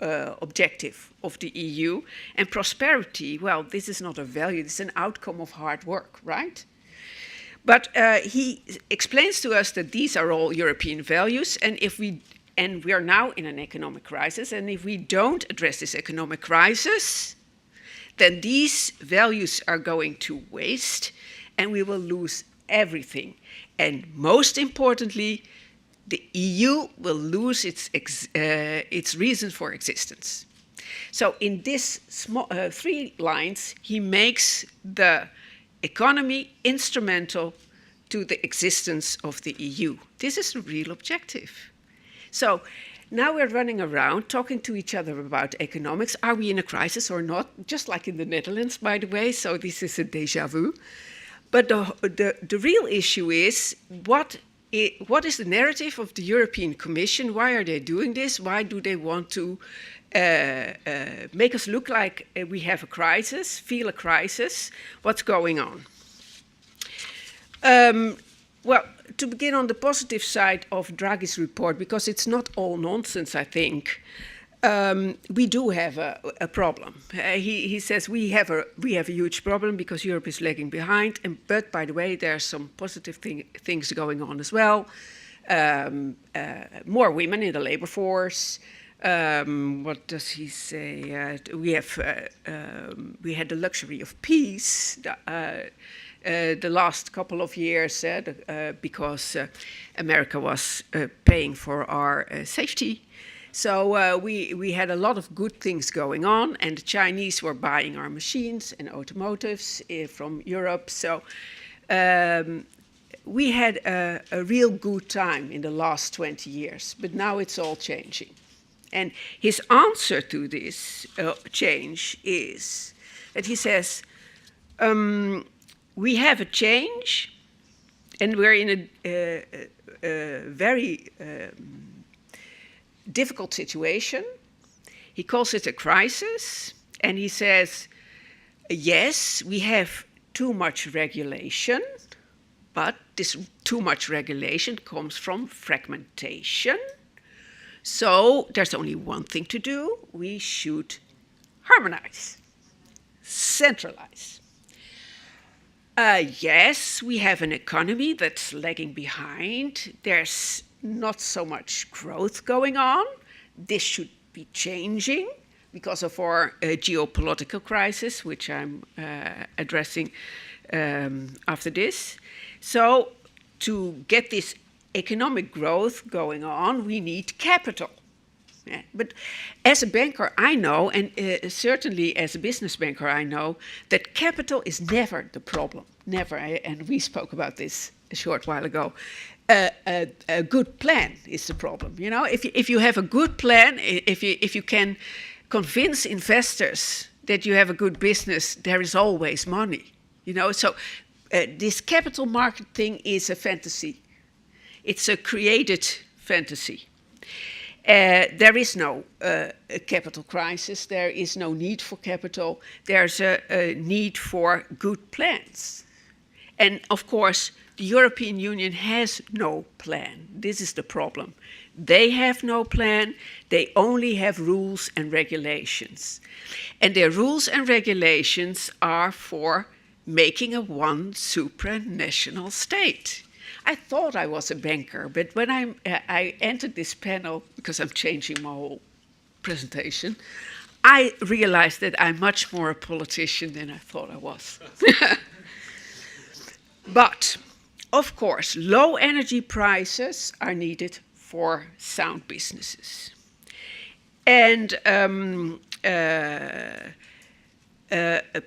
objective of the EU. And prosperity, well, this is not a value, this is an outcome of hard work, right? But he explains to us that these are all European values, and we are now in an economic crisis, and if we don't address this economic crisis, then these values are going to waste, and we will lose everything. And most importantly, the EU will lose its reason for existence. So in this small, 3 lines, he makes the economy instrumental to the existence of the EU. This is the real objective. So now we're running around talking to each other about economics. Are we in a crisis or not? Just like in the Netherlands, by the way, so this is a déjà vu. But the real issue is, what is the narrative of the European Commission? Why are they doing this? Why do they want to make us look like we have a crisis, feel a crisis? What's going on? Well, to begin on the positive side of Draghi's report, because it's not all nonsense, I think, we do have a problem. He says we have a huge problem because Europe is lagging behind. But by the way, there are some positive things going on as well. More women in the labor force. What does he say? We had the luxury of peace. The last couple of years, because America was paying for our safety. So we had a lot of good things going on, and the Chinese were buying our machines and automotives from Europe. So we had a real good time in the last 20 years, but now it's all changing. And his answer to this change is that he says, we have a change, and we're in a very difficult situation. He calls it a crisis, and he says, yes, we have too much regulation, but this too much regulation comes from fragmentation. So there's only one thing to do. We should harmonize, centralize. Yes, we have an economy that's lagging behind. There's not so much growth going on. This should be changing because of our geopolitical crisis, which I'm addressing after this. So to get this economic growth going on, we need capital. Yeah. But as a banker, I know, and certainly as a business banker, I know that capital is never the problem. Never. And we spoke about this a short while ago. A good plan is the problem. You know, if you have a good plan, if you can convince investors that you have a good business, there is always money. You know, so this capital market thing is a fantasy. It's a created fantasy. There is no capital crisis. There is no need for capital. There's a need for good plans. And of course, the European Union has no plan. This is the problem. They have no plan. They only have rules and regulations. And their rules and regulations are for making a one supranational state. I thought I was a banker, but when I entered this panel, because I'm changing my whole presentation, I realized that I'm much more a politician than I thought I was. But, of course, low energy prices are needed for sound businesses. And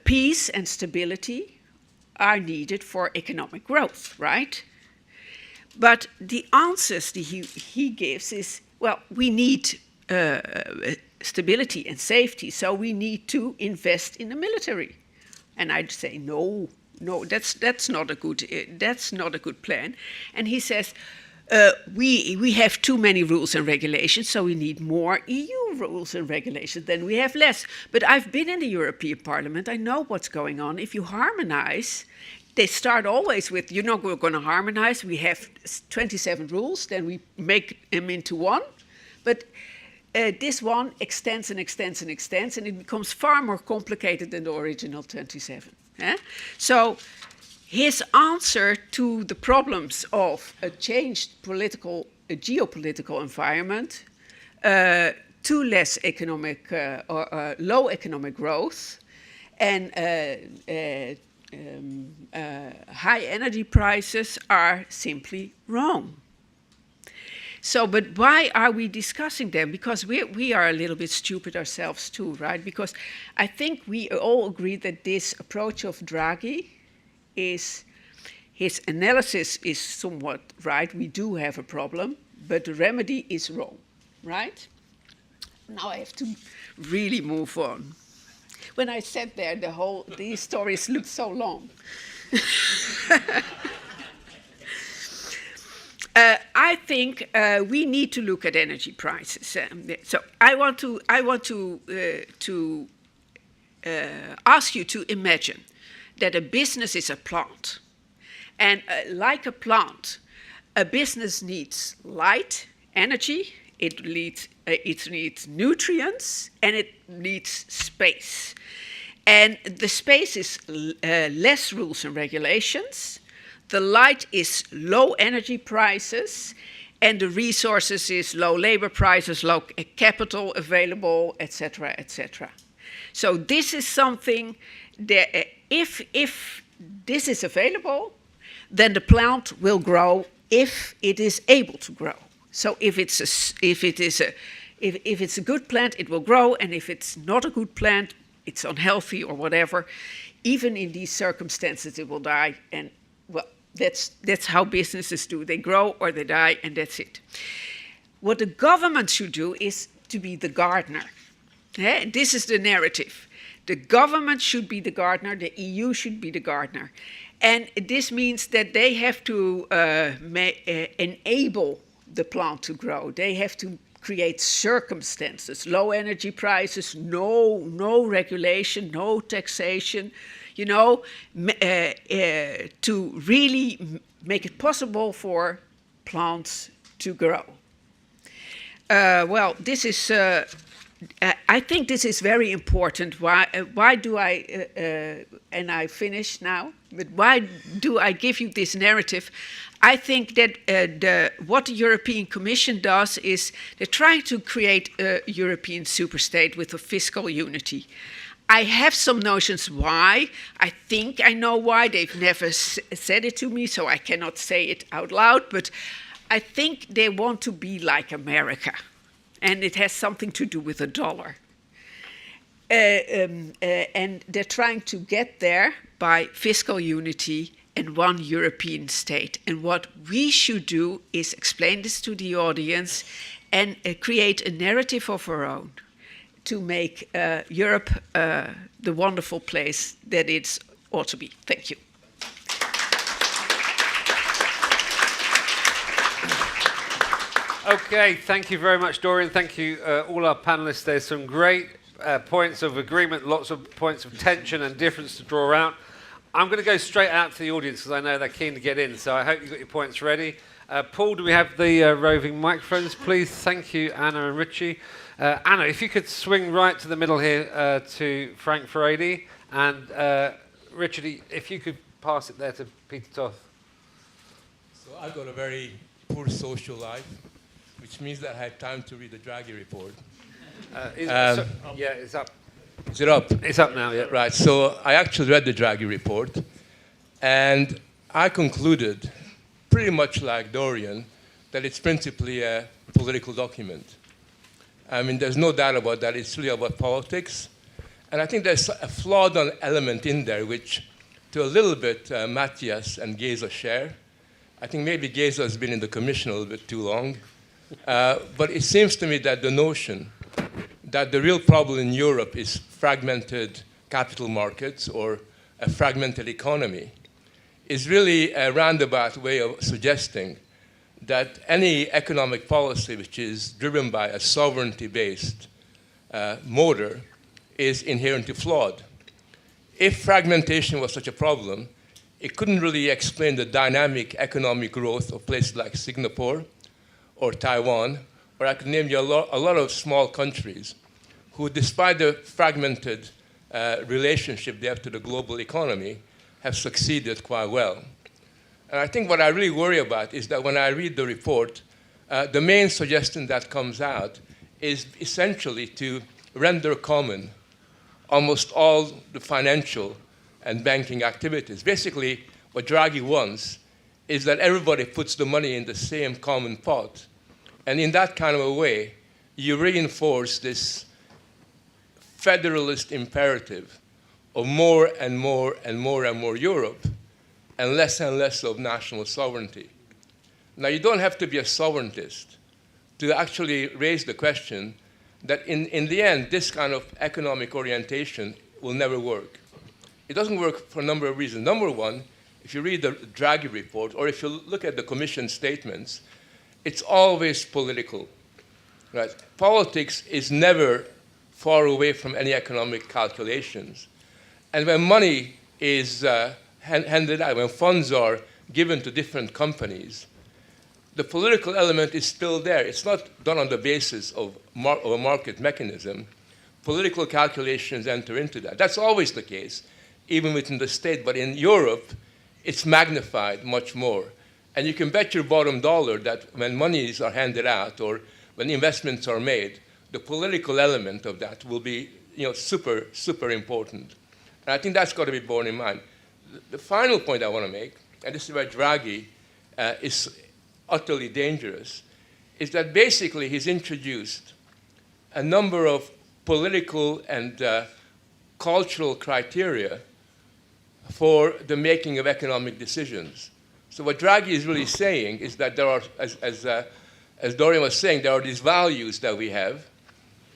peace and stability are needed for economic growth, right? But the answers that he gives is, well, we need stability and safety, so we need to invest in the military. And I'd say, no, that's not a good plan. And he says, we have too many rules and regulations, so we need more EU rules and regulations, then we have less. But I've been in the European Parliament, I know what's going on. If you harmonize, they start always with, we're going to harmonize, we have 27 rules, then we make them into one. But this one extends and extends and extends, and it becomes far more complicated than the original 27. So his answer to the problems of a changed geopolitical environment, to less economic or low economic growth, and high energy prices are simply wrong. So, but why are we discussing them? Because we are a little bit stupid ourselves too, right? Because I think we all agree that this approach of Draghi his analysis is somewhat right. We do have a problem, but the remedy is wrong, right? Now I have to really move on. When I sat there, these stories looked so long. I think we need to look at energy prices. So I want to ask you to imagine that a business is a plant, and like a plant, a business needs light, energy. It needs nutrients, and it needs space. And the space is less rules and regulations. The light is low energy prices, and the resources is low labor prices, low capital available, etc., etc. So this is something that if this is available, then the plant will grow if it is able to grow. So if it's a good plant, it will grow, and if it's not a good plant, it's unhealthy or whatever. Even in these circumstances, it will die, and well, that's how businesses do. They grow or they die, and that's it. What the government should do is to be the gardener. This is the narrative. The government should be the gardener, the EU should be the gardener. And this means that they have to enable the plant to grow. They have to create circumstances, low energy prices, no regulation, no taxation, to really make it possible for plants to grow. Well, this is, I think this is very important. Why do I, and I finish now, but why do I give you this narrative? I think that what the European Commission does is they're trying to create a European superstate with a fiscal unity. I have some notions why. I think I know why. They've never said it to me, so I cannot say it out loud. But I think they want to be like America. And it has something to do with the dollar. And they're trying to get there by fiscal unity and one European state. And what we should do is explain this to the audience and create a narrative of our own to make Europe the wonderful place that it ought to be. Thank you. Okay, thank you very much, Dorian. Thank you, all our panelists. There's some great points of agreement, lots of points of tension and difference to draw out. I'm going to go straight out to the audience because I know they're keen to get in, so I hope you've got your points ready. Paul, do we have the roving microphones, please? Thank you, Anna and Richie. Anna, if you could swing right to the middle here to Frank Farady, and Richard, if you could pass it there to Peter Toth. So I've got a very poor social life, which means that I have time to read the Draghi report. Yeah, it's up. Is it up? It's up now, yeah. Right, so I actually read the Draghi report, and I concluded, pretty much like Dorian, that it's principally a political document. I mean, there's no doubt about that. It's really about politics. And I think there's a flawed element in there, which to a little bit Matthias and Geza share. I think maybe Geza has been in the commission a little bit too long. But it seems to me that the notion that the real problem in Europe is fragmented capital markets or a fragmented economy is really a roundabout way of suggesting that any economic policy which is driven by a sovereignty-based motor is inherently flawed. If fragmentation was such a problem, it couldn't really explain the dynamic economic growth of places like Singapore or Taiwan, or I could name you a lot of small countries who, despite the fragmented relationship they have to the global economy, have succeeded quite well. And I think what I really worry about is that when I read the report, the main suggestion that comes out is essentially to render common almost all the financial and banking activities. Basically, what Draghi wants is that everybody puts the money in the same common pot. And in that kind of a way, you reinforce this federalist imperative of more and more and more and more Europe and less of national sovereignty. Now, you don't have to be a sovereigntist to actually raise the question that in the end, this kind of economic orientation will never work. It doesn't work for a number of reasons. Number one, if you read the Draghi report, or if you look at the Commission statements, it's always political. Right? Politics is never far away from any economic calculations. And when money is handed out, when funds are given to different companies, the political element is still there. It's not done on the basis of a market mechanism. Political calculations enter into that. That's always the case, even within the state. But in Europe, it's magnified much more. And you can bet your bottom dollar that when monies are handed out or when investments are made, the political element of that will be super, super important. And I think that's got to be borne in mind. The final point I want to make, and this is where Draghi is utterly dangerous, is that basically he's introduced a number of political and cultural criteria for the making of economic decisions. So what Draghi is really saying is that there are, as Dorian was saying, there are these values that we have,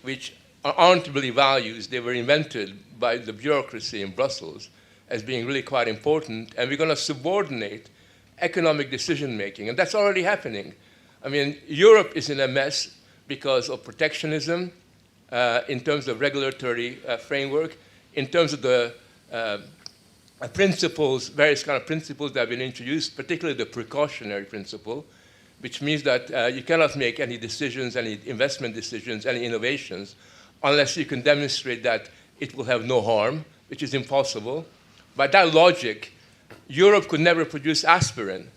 which aren't really values. They were invented by the bureaucracy in Brussels as being really quite important, and we're going to subordinate economic decision-making, and that's already happening. I mean, Europe is in a mess because of protectionism, in terms of regulatory framework, in terms of the principles, various kind of principles that have been introduced, particularly the precautionary principle, which means that you cannot make any decisions, any investment decisions, any innovations, unless you can demonstrate that it will have no harm, which is impossible. By that logic, Europe could never produce aspirin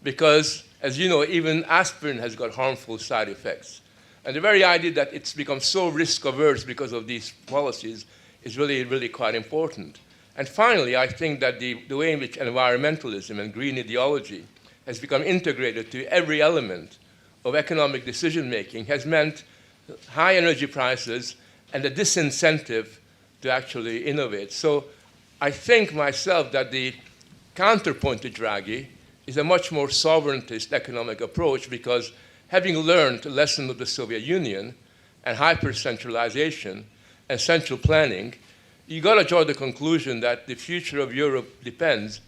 because, as you know, even aspirin has got harmful side effects. And the very idea that it's become so risk-averse because of these policies is really, really quite important. And finally, I think that the way in which environmentalism and green ideology has become integrated to every element of economic decision-making has meant high energy prices and a disincentive to actually innovate. So I think myself that the counterpoint to Draghi is a much more sovereigntist economic approach because having learned the lesson of the Soviet Union and hyper-centralization and central planning, you got to draw the conclusion that the future of Europe depends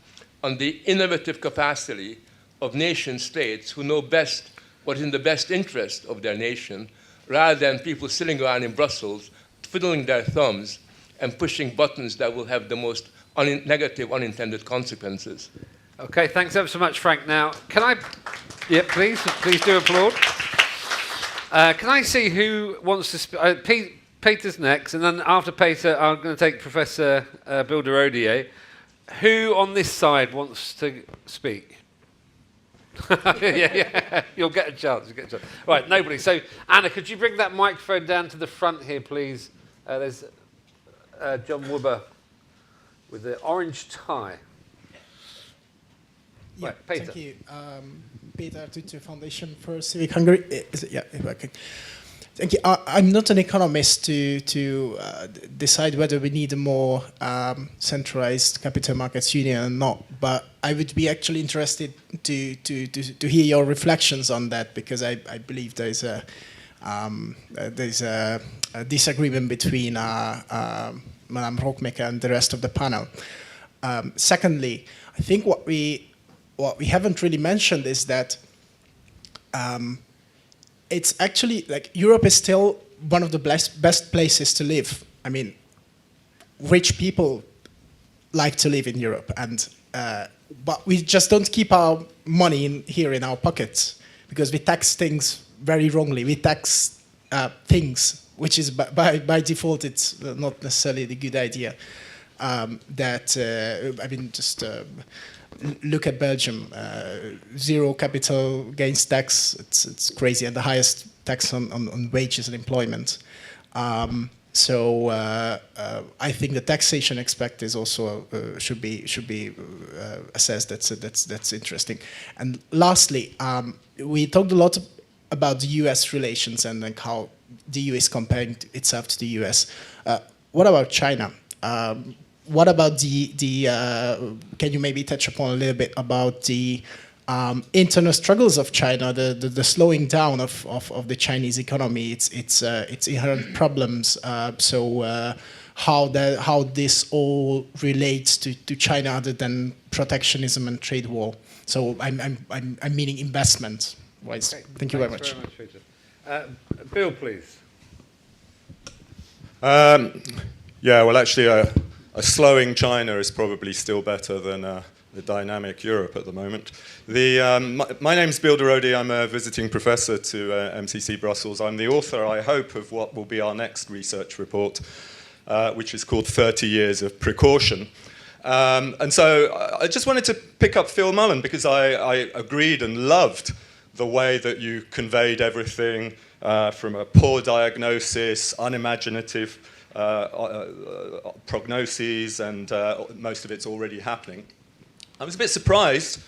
on the innovative capacity of nation states who know best what is in the best interest of their nation, rather than people sitting around in Brussels, twiddling their thumbs and pushing buttons that will have the most negative unintended consequences. Okay, thanks ever so much, Frank. Now, can I... Yeah, please do applaud. Can I see who wants to speak? Peter's next, and then after Peter, I'm going to take Professor Bill de Rodier. Who on this side wants to speak? yeah, you'll get a chance. Right, nobody. So, Anna, could you bring that microphone down to the front here, please? There's John Wubber with the orange tie. Yeah, right, Peter. thank you. Peter Tutu Foundation for Civic Hungary. Is it? Yeah, okay. Thank you. I'm not an economist to decide whether we need a more centralized capital markets union or not, but I would be actually interested to hear your reflections on that, because I believe there's a disagreement between Madame Rockmaker and the rest of the panel. Secondly, I think what we haven't really mentioned is that it's actually like Europe is still one of the best places to live. I mean, rich people like to live in Europe, and but we just don't keep our money here in our pockets, because we tax things very wrongly. We tax things, which is by default, it's not necessarily the good idea. Look at Belgium, zero capital gains tax, it's crazy, and the highest tax on wages and employment. So I think the taxation aspect is also should be assessed. That's interesting. And lastly, we talked a lot about the U.S. relations and like how the EU is comparing itself to the U.S. What about China? What about can you maybe touch upon a little bit about the internal struggles of China, the slowing down of the Chinese economy, its inherent problems, how this all relates to China other than protectionism and trade war? So I'm meaning investment wise. Okay. Thank you very much. Thanks very much, Peter. Bill, please. Yeah, well, actually, a slowing China is probably still better than a dynamic Europe at the moment. My name's Bill Derodi. I'm a visiting professor to MCC Brussels. I'm the author, I hope, of what will be our next research report, which is called 30 Years of Precaution. And so I just wanted to pick up Phil Mullen, because I agreed and loved the way that you conveyed everything from a poor diagnosis, unimaginative prognoses, and most of it's already happening. I was a bit surprised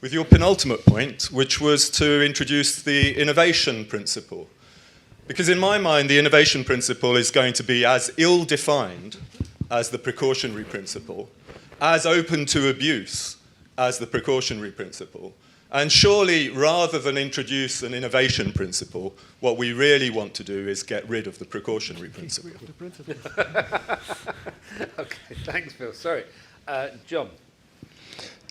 with your penultimate point, which was to introduce the innovation principle. Because in my mind, the innovation principle is going to be as ill-defined as the precautionary principle, as open to abuse as the precautionary principle. And surely, rather than introduce an innovation principle, what we really want to do is get rid of the precautionary principle. Okay, thanks, Phil. Sorry. John.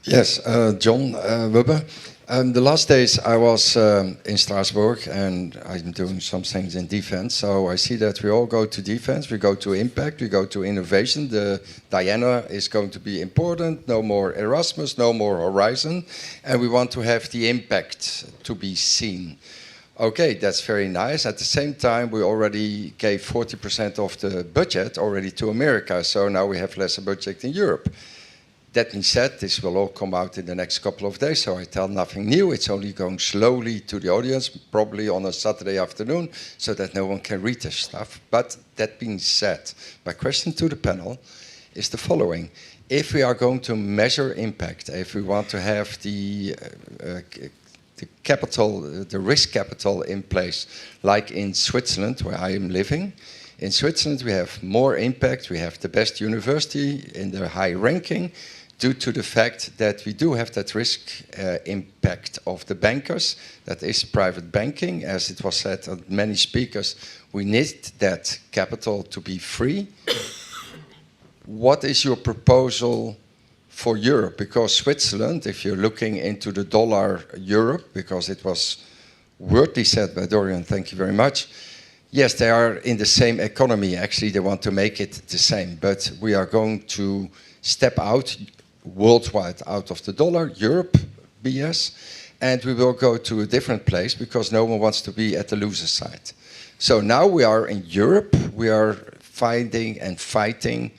Yes, John Wubbe. The last days I was in Strasbourg, and I'm doing some things in defense. So I see that we all go to defense, we go to impact, we go to innovation. The Diana is going to be important, no more Erasmus, no more Horizon. And we want to have the impact to be seen. Okay, that's very nice. At the same time, we already gave 40% of the budget already to America. So now we have less budget in Europe. That being said, this will all come out in the next couple of days, so I tell nothing new. It's only going slowly to the audience, probably on a Saturday afternoon, so that no one can read this stuff. But that being said, my question to the panel is the following. If we are going to measure impact, if we want to have the capital, the risk capital in place, like in Switzerland, where I am living. In Switzerland, we have more impact. We have the best university in the high ranking, due to the fact that we do have that risk impact of the bankers. That is private banking. As it was said on many speakers, we need that capital to be free. What is your proposal for Europe? Because Switzerland, if you're looking into the dollar Europe, because it was wordly said by Dorian, thank you very much. Yes, they are in the same economy. Actually, they want to make it the same. But we are going to step out worldwide out of the dollar, Europe, BS, and we will go to a different place because no one wants to be at the loser side. So now we are in Europe. We are finding and fighting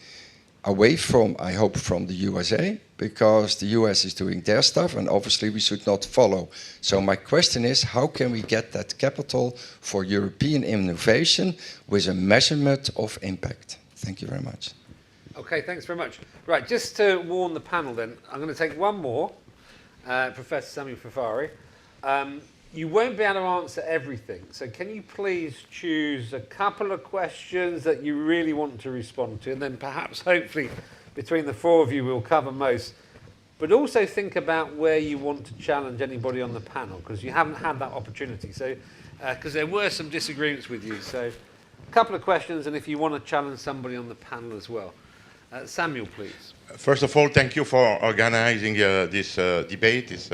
away from, I hope, from the USA, because the US is doing their stuff, and obviously we should not follow. So my question is, how can we get that capital for European innovation with a measurement of impact? Thank you very much. Okay, thanks very much. Right, just to warn the panel then, I'm going to take one more, Professor Sami Fafari. You won't be able to answer everything, so can you please choose a couple of questions that you really want to respond to, and then perhaps, hopefully, between the four of you, we'll cover most. But also think about where you want to challenge anybody on the panel, because you haven't had that opportunity. So, because there were some disagreements with you. So, a couple of questions, and if you want to challenge somebody on the panel as well. Samuel, please. First of all, thank you for organizing this debate. It's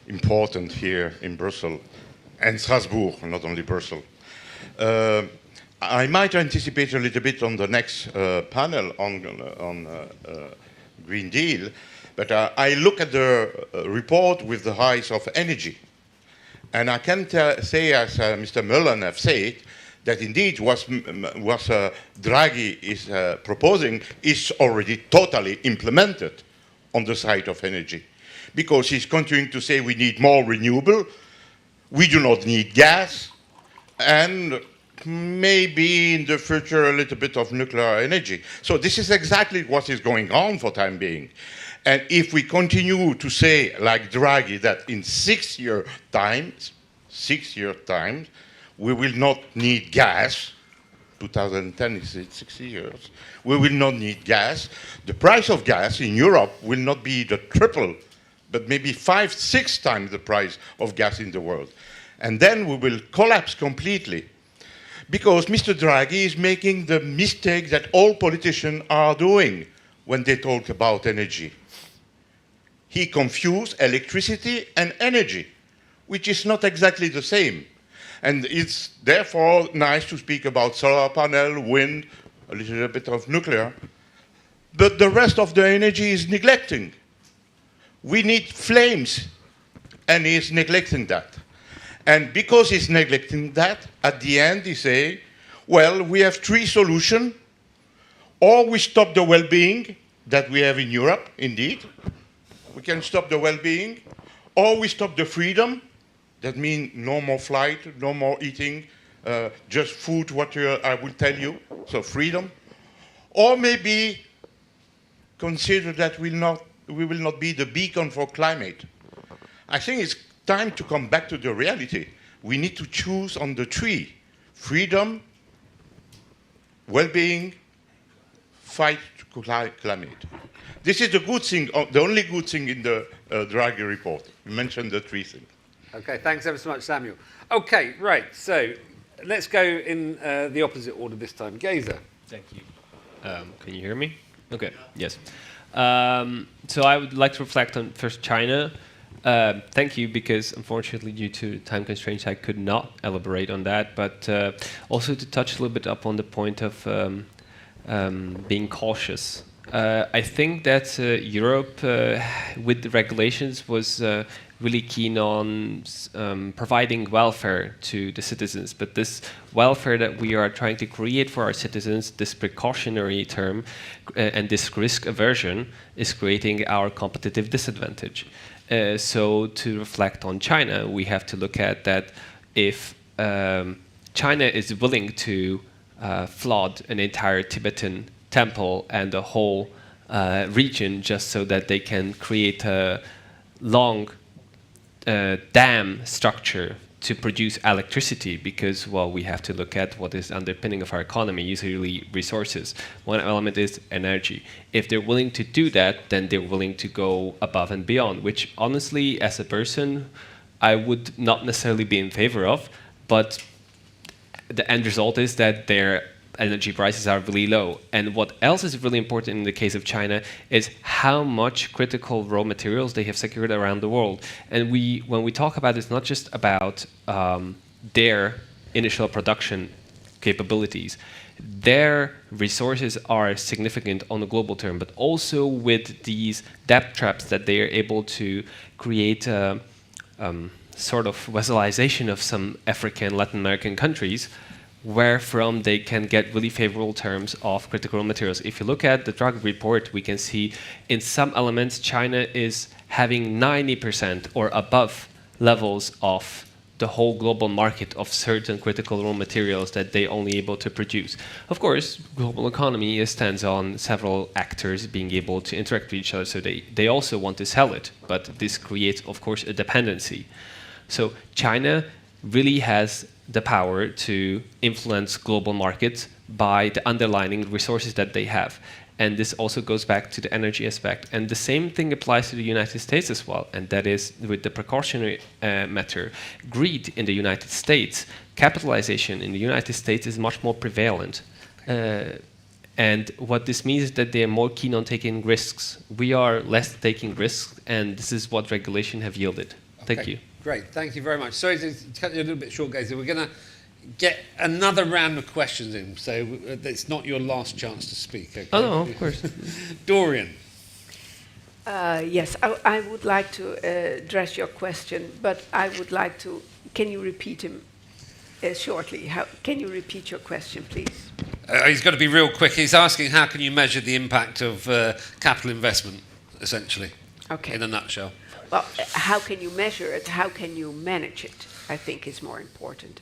important here in Brussels and Strasbourg, not only Brussels. I might anticipate a little bit on the next panel on Green Deal, but I look at the report with the eyes of energy. And I can say, as Mr. Mullen have said, that indeed what Draghi is proposing is already totally implemented on the side of energy. Because he's continuing to say we need more renewable, we do not need gas, and maybe in the future a little bit of nuclear energy. So this is exactly what is going on for the time being. And if we continue to say, like Draghi, that in 6 years' time, we will not need gas, 2010 is 60 years, we will not need gas, the price of gas in Europe will not be the triple, but maybe 5-6 times the price of gas in the world. And then we will collapse completely. Because Mr. Draghi is making the mistake that all politicians are doing when they talk about energy. He confused electricity and energy, which is not exactly the same. And it's therefore nice to speak about solar panel, wind, a little bit of nuclear. But the rest of the energy is neglecting. We need flames, and he's neglecting that. And because he's neglecting that, at the end he say, well, we have 3 solutions. Or we stop the well-being that we have in Europe, indeed. We can stop the well-being. Or we stop the freedom. That means no more flight, no more eating, just food, what I will tell you, so freedom. Or maybe consider that we will not be the beacon for climate. I think it's time to come back to the reality. We need to choose on the 3: freedom, well-being, fight to climate. This is the good thing, the only good thing in the Draghi report. You mentioned the 3 things. Okay, thanks ever so much, Samuel. Okay, right, so let's go in the opposite order this time. Geza. Thank you. Can you hear me? Okay, yes. So I would like to reflect on first China. Thank you, because unfortunately due to time constraints I could not elaborate on that, but also to touch a little bit up on the point of being cautious. I think that Europe, with the regulations, was really keen on providing welfare to the citizens. But this welfare that we are trying to create for our citizens, this precautionary term and this risk aversion, is creating our competitive disadvantage. So to reflect on China, we have to look at that if China is willing to flood an entire Tibetan temple and the whole region just so that they can create a long dam structure to produce electricity, because, well, we have to look at what is underpinning of our economy, usually resources. One element is energy. If they're willing to do that, then they're willing to go above and beyond, which honestly, as a person, I would not necessarily be in favor of, but the end result is that their energy prices are really low. And what else is really important in the case of China is how much critical raw materials they have secured around the world. And when we talk about it, it's not just about their initial production capabilities. Their resources are significant on a global term, but also with these debt traps that they are able to create sort of vassalization of some African, Latin American countries, where from they can get really favorable terms of critical materials. If you look at the Draghi report, we can see in some elements China is having 90% or above levels of the whole global market of certain critical raw materials that they only able to produce. Of course, global economy stands on several actors being able to interact with each other, so they also want to sell it, but this creates, of course, a dependency. So China really has the power to influence global markets by the underlying resources that they have. And this also goes back to the energy aspect. And the same thing applies to the United States as well. And that is with the precautionary matter. Greed in the United States, capitalization in the United States is much more prevalent. And what this means is that they are more keen on taking risks. We are less taking risks, and this is what regulation have yielded. Thank you. Great, thank you very much. Sorry to cut you a little bit short, guys. We're going to get another round of questions in, so it's not your last chance to speak. Okay? Oh, no, of course. Dorian. Yes, I would like to address your question, but I would like to, can you repeat him shortly? Can you repeat your question, please? He's got to be real quick. He's asking how can you measure the impact of capital investment, essentially, in a nutshell. Well, how can you measure it? How can you manage it? I think is more important.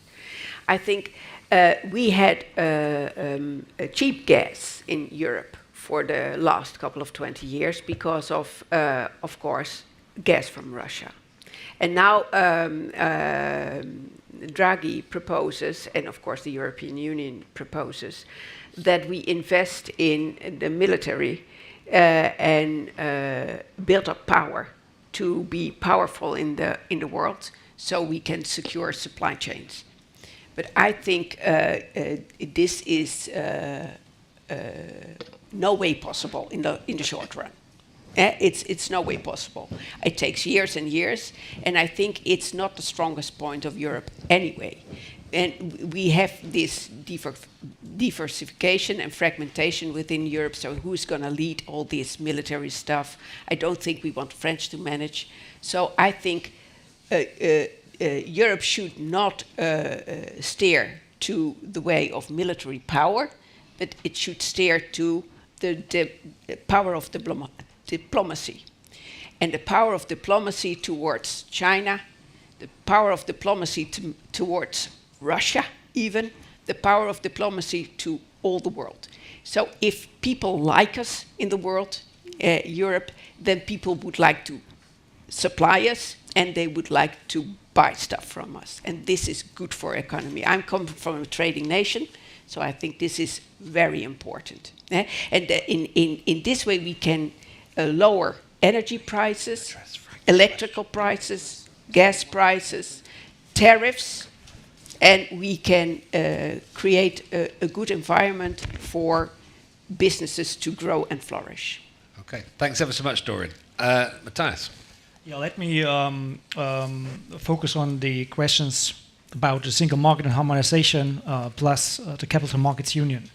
I think we had cheap gas in Europe for the last couple of 20 years because of course, gas from Russia. And now Draghi proposes, and of course the European Union proposes, that we invest in the military and build up power to be powerful in the world, so we can secure supply chains. But I think this is no way possible in the short run. It's no way possible. It takes years and years, and I think it's not the strongest point of Europe anyway. And we have this diversification and fragmentation within Europe, so who's going to lead all this military stuff? I don't think we want French to manage. So I think Europe should not steer to the way of military power, but it should steer to the power of diplomacy. And the power of diplomacy towards China, the power of diplomacy towards Russia even, the power of diplomacy to all the world. So if people like us in the world, Europe, then people would like to supply us and they would like to buy stuff from us. And this is good for economy. I'm coming from a trading nation, so I think this is very important. And in this way we can lower energy prices, electrical prices, gas prices, tariffs, and we can create a good environment for businesses to grow and flourish. Okay, thanks ever so much, Dorian. Matthias. Yeah, let me focus on the questions about the single market and harmonization plus the capital markets union.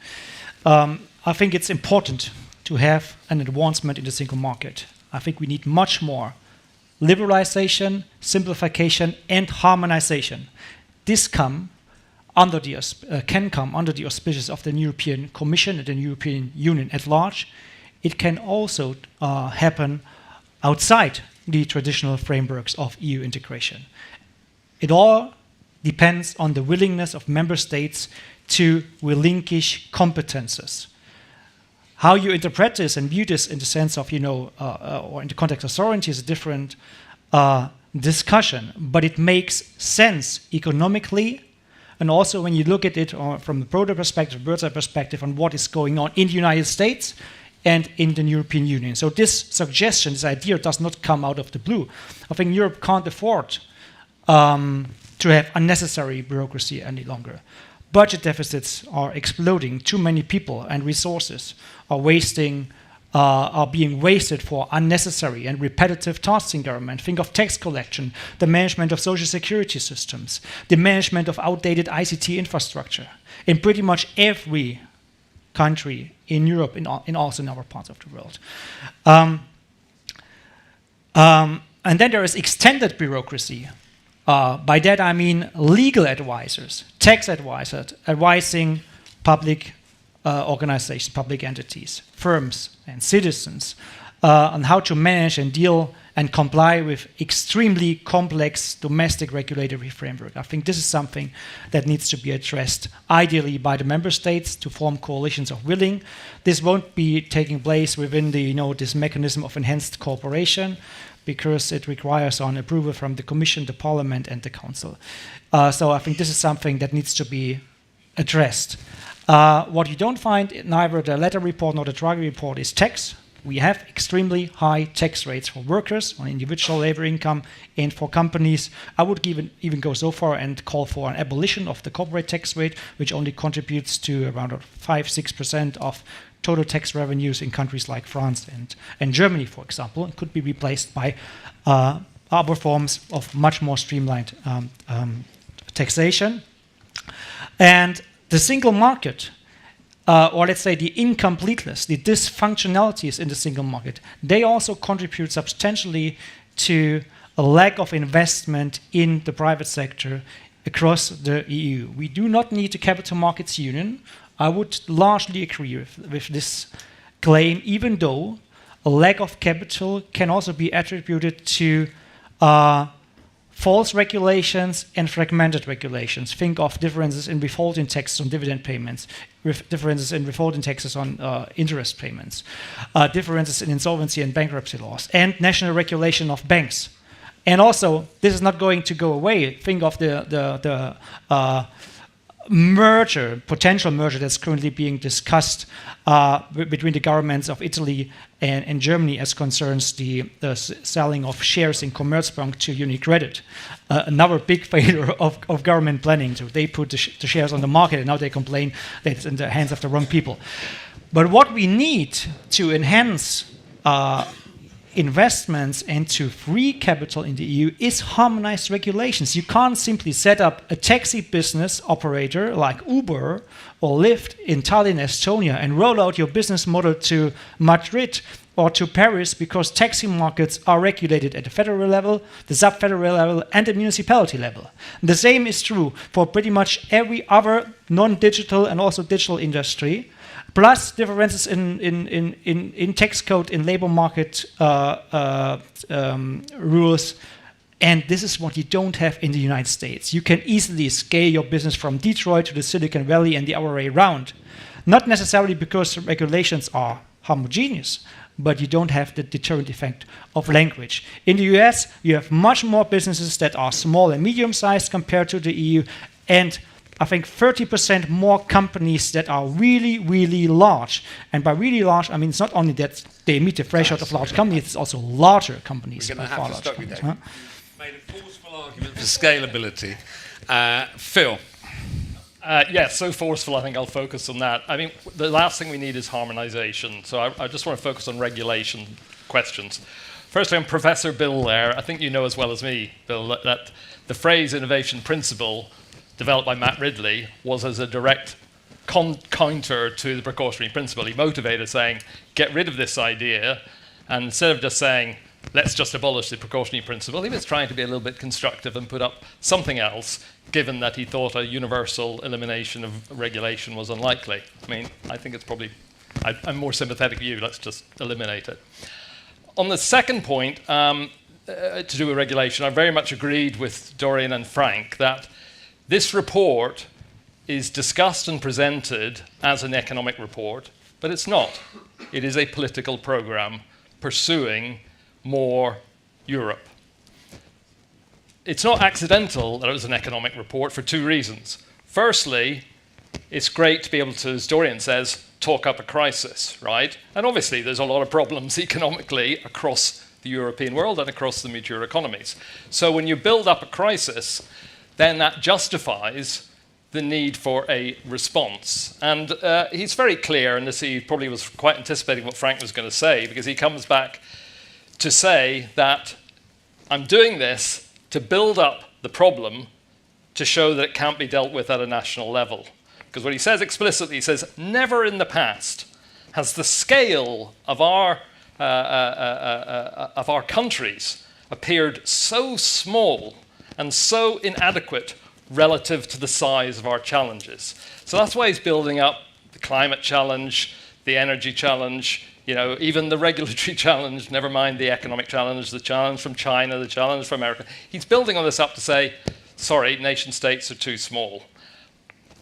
I think it's important to have an advancement in the single market. I think we need much more liberalization, simplification, and harmonization. This can come under the auspices of the European Commission and the European Union at large. It can also happen outside the traditional frameworks of EU integration. It all depends on the willingness of member states to relinquish competences. How you interpret this and view this in the sense of, or in the context of sovereignty is a different discussion, but it makes sense economically, and also when you look at it from the broader perspective, bird's-eye perspective on what is going on in the United States and in the European Union. So this suggestion, this idea does not come out of the blue. I think Europe can't afford to have unnecessary bureaucracy any longer. Budget deficits are exploding. Too many people and resources are being wasted for unnecessary and repetitive tasks in government. Think of tax collection, the management of social security systems, the management of outdated ICT infrastructure in pretty much every country in Europe and also in other parts of the world. And then there is extended bureaucracy. By that I mean legal advisors, tax advisors, advising public organizations, public entities, firms and citizens on how to manage and deal and comply with extremely complex domestic regulatory framework. I think this is something that needs to be addressed ideally by the member states to form coalitions of willing. This won't be taking place within the, this mechanism of enhanced cooperation, because it requires on approval from the Commission, the Parliament, and the Council. So I think this is something that needs to be addressed. What you don't find in neither the letter report nor the Draghi report is tax. We have extremely high tax rates for workers on individual labor income and for companies. I would even go so far and call for an abolition of the corporate tax rate, which only contributes to around 5-6% of total tax revenues in countries like France and Germany, for example, and could be replaced by other forms of much more streamlined taxation. And the single market, or let's say the incompleteness, the dysfunctionalities in the single market, they also contribute substantially to a lack of investment in the private sector across the EU. We do not need a capital markets union. I would largely agree with this claim, even though a lack of capital can also be attributed to false regulations and fragmented regulations. Think of differences in withholding taxes on dividend payments, differences in withholding taxes on interest payments, differences in insolvency and bankruptcy laws, and national regulation of banks. And also, this is not going to go away. Think of the potential merger that's currently being discussed between the governments of Italy and Germany as concerns the selling of shares in Commerzbank to UniCredit. Another big failure of government planning. So they put the shares on the market and now they complain that it's in the hands of the wrong people. But what we need to enhance investments and to free capital in the EU is harmonized regulations. You can't simply set up a taxi business operator like Uber or Lyft in Tallinn, Estonia, and roll out your business model to Madrid or to Paris because taxi markets are regulated at the federal level, the sub-federal level, and the municipality level. The same is true for pretty much every other non-digital and also digital industry. Plus differences in tax code, in labor market rules. And this is what you don't have in the United States. You can easily scale your business from Detroit to the Silicon Valley and the other way around. Not necessarily because regulations are homogeneous, but you don't have the deterrent effect of language. In the US, you have much more businesses that are small and medium-sized compared to the EU, and I think 30% more companies that are really, really large. And by really large, I mean it's not only that they meet the threshold of large companies, it's also larger companies. We're going to have to stop you there. Made a forceful argument for scalability. Phil. Yes, so forceful, I think I'll focus on that. I mean, the last thing we need is harmonization. So I just want to focus on regulation questions. Firstly, on Professor Bill there, I think you know as well as me, Bill, that the phrase innovation principle developed by Matt Ridley was as a direct counter to the precautionary principle. He motivated saying, get rid of this idea, and instead of just saying, let's just abolish the precautionary principle, he was trying to be a little bit constructive and put up something else, given that he thought a universal elimination of regulation was unlikely. I mean, I think it's probably, I'm more sympathetic to you, let's just eliminate it. On the second point, to do with regulation, I very much agreed with Dorian and Frank that this report is discussed and presented as an economic report, but it's not. It is a political program pursuing more Europe. It's not accidental that it was an economic report for two reasons. Firstly, it's great to be able to, as Dorian says, talk up a crisis, right? And obviously there's a lot of problems economically across the European world and across the mature economies. So when you build up a crisis, then that justifies the need for a response. And he's very clear, and he probably was quite anticipating what Frank was going to say, because he comes back to say that I'm doing this to build up the problem to show that it can't be dealt with at a national level. Because what he says explicitly, he says, never in the past has the scale of our countries appeared so small and so inadequate relative to the size of our challenges. So that's why he's building up the climate challenge, the energy challenge, you know, even the regulatory challenge, never mind the economic challenge, the challenge from China, the challenge from America. He's building all this up to say, sorry, nation states are too small.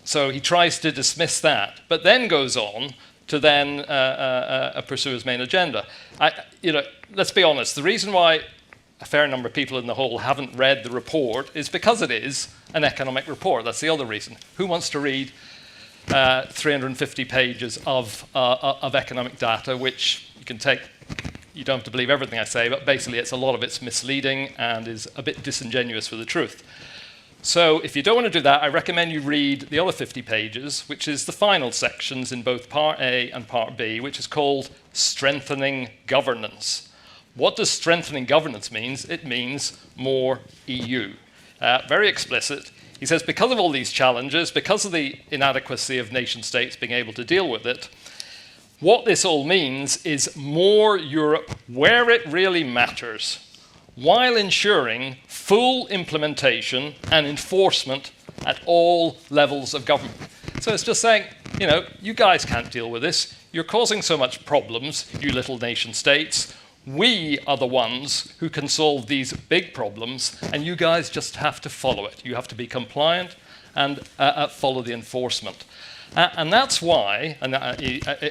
So he tries to dismiss that, but then goes on to then pursue his main agenda. You know, let's be honest, the reason why a fair number of people in the hall haven't read the report is because it is an economic report. That's the other reason. Who wants to read 350 pages of economic data, which you can take, you don't have to believe everything I say, but basically a lot of it's misleading and is a bit disingenuous with the truth. So if you don't want to do that, I recommend you read the other 50 pages, which is the final sections in both Part A and Part B, which is called Strengthening Governance. What does strengthening governance mean? It means more EU. Very explicit. He says because of all these challenges, because of the inadequacy of nation states being able to deal with it, what this all means is more Europe where it really matters, while ensuring full implementation and enforcement at all levels of government. So it's just saying, you know, you guys can't deal with this. You're causing so much problems, you little nation states. We are the ones who can solve these big problems, and you guys just have to follow it. You have to be compliant and follow the enforcement. And that's why,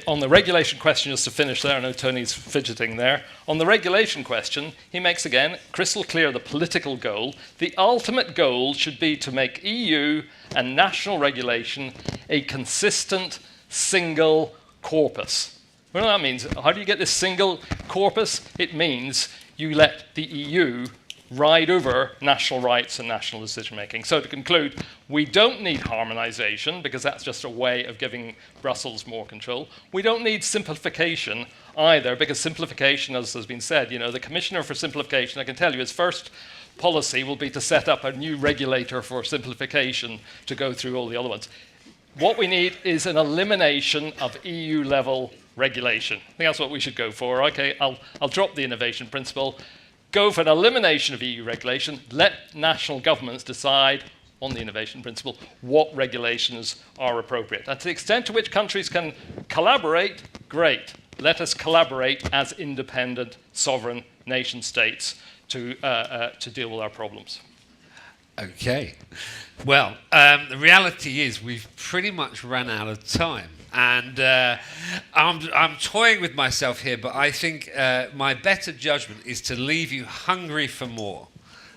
on the regulation question, just to finish there, I know Tony's fidgeting there. On the regulation question, he makes again crystal clear the political goal. The ultimate goal should be to make EU and national regulation a consistent single corpus. What that means, how do you get this single corpus? It means you let the EU ride over national rights and national decision-making. So to conclude, we don't need harmonization because that's just a way of giving Brussels more control. We don't need simplification either because simplification, as has been said, you know, the Commissioner for Simplification, I can tell you, his first policy will be to set up a new regulator for simplification to go through all the other ones. What we need is an elimination of EU-level regulation. I think that's what we should go for. Okay, I'll drop the innovation principle. Go for an elimination of EU regulation. Let national governments decide on the innovation principle what regulations are appropriate. And to the extent to which countries can collaborate, great. Let us collaborate as independent, sovereign nation states to deal with our problems. Okay. Well, the reality is we've pretty much run out of time. And I'm toying with myself here, but I think my better judgment is to leave you hungry for more.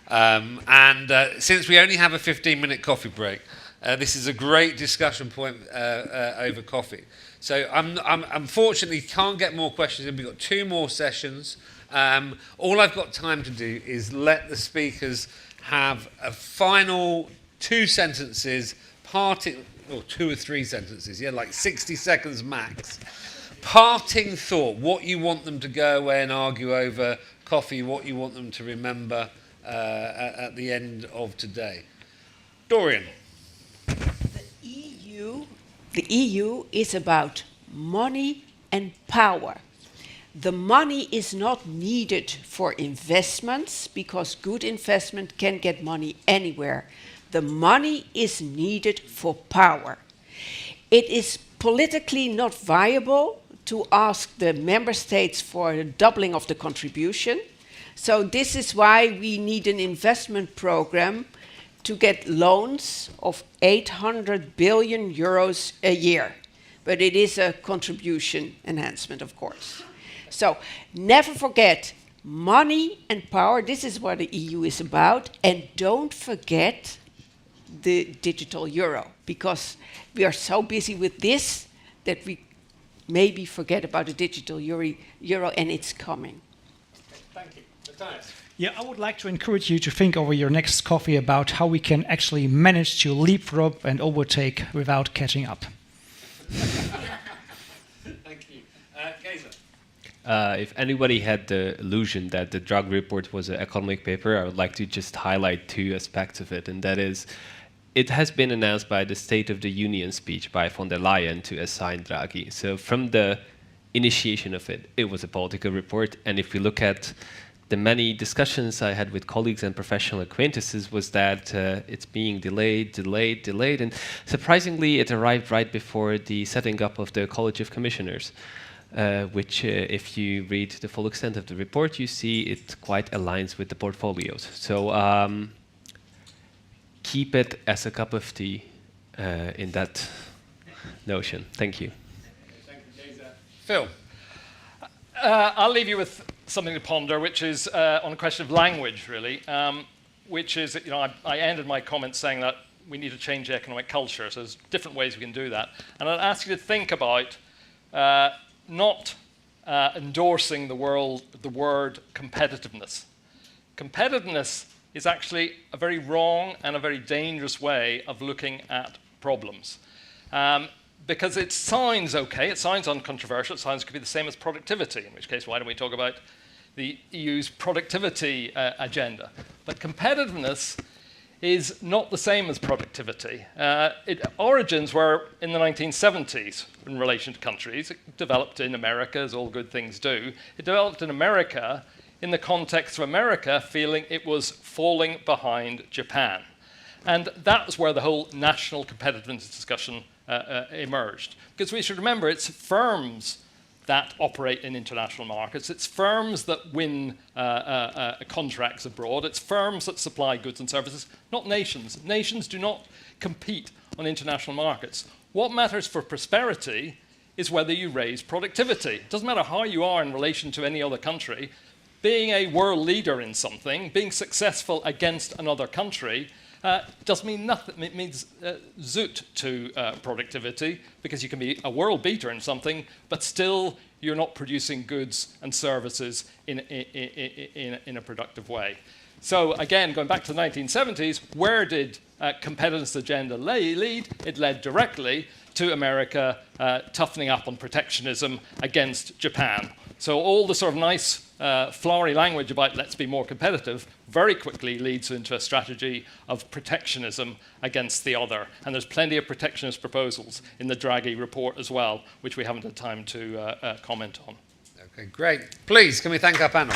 Since we only have a 15-minute coffee break, this is a great discussion point over coffee. So I'm unfortunately can't get more questions in. We've got 2 more sessions. All I've got time to do is let the speakers have a final 2 sentences, parting, or 2 or 3 sentences, yeah, like 60 seconds max. Parting thought, what you want them to go away and argue over coffee, what you want them to remember at the end of today. Dorian. The EU is about money and power. The money is not needed for investments because good investment can get money anywhere. The money is needed for power. It is politically not viable to ask the member states for a doubling of the contribution. So this is why we need an investment program to get loans of 800 billion euros a year. But it is a contribution enhancement, of course. So never forget money and power. This is what the EU is about. And don't forget the digital euro, because we are so busy with this that we maybe forget about the digital euro, and it's coming. Thank you. Matthias. Yeah, I would like to encourage you to think over your next coffee about how we can actually manage to leapfrog and overtake without catching up. Thank you. Geza. If anybody had the illusion that the drug report was an economic paper, I would like to just highlight 2 aspects of it, and that is, it has been announced by the State of the Union speech by von der Leyen to assign Draghi. So from the initiation of it, it was a political report, and if we look at the many discussions I had with colleagues and professional acquaintances was that it's being delayed, and surprisingly it arrived right before the setting up of the College of Commissioners. Which, if you read the full extent of the report, you see it quite aligns with the portfolios. So keep it as a cup of tea in that notion. Thank you. Thank you, Geza. Phil. I'll leave you with something to ponder, which is on a question of language, really, which is, I ended my comments saying that we need to change the economic culture. So there's different ways we can do that. And I'd ask you to think about not endorsing the word competitiveness. Competitiveness is actually a very wrong and a very dangerous way of looking at problems. Because it sounds okay, it sounds uncontroversial, it sounds could be the same as productivity, in which case why don't we talk about the EU's productivity agenda. But competitiveness is not the same as productivity. Origins were in the 1970s in relation to countries. It developed in America, as all good things do. It developed in America in the context of America feeling it was falling behind Japan. And that was where the whole national competitiveness discussion emerged. Because we should remember it's firms that operate in international markets. It's firms that win contracts abroad. It's firms that supply goods and services, not nations. Nations do not compete on international markets. What matters for prosperity is whether you raise productivity. It doesn't matter how you are in relation to any other country. Being a world leader in something, being successful against another country, doesn't mean nothing. It means zoot to productivity, because you can be a world beater in something, but still you're not producing goods and services in a productive way. So again, going back to the 1970s, where did competitiveness agenda lead? It led directly to America toughening up on protectionism against Japan. So all the sort of nice flowery language about let's be more competitive very quickly leads into a strategy of protectionism against the other. And there's plenty of protectionist proposals in the Draghi report as well, which we haven't had time to comment on. Okay, great. Please, can we thank our panel?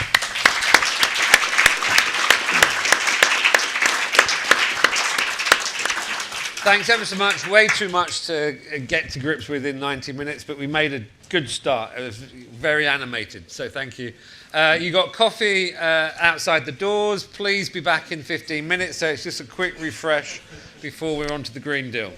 Thanks ever so much. Way too much to get to grips with in 90 minutes, but we made a good start. It was very animated, so thank you. You got coffee outside the doors. Please be back in 15 minutes. So it's just a quick refresh before we're on to the Green Deal.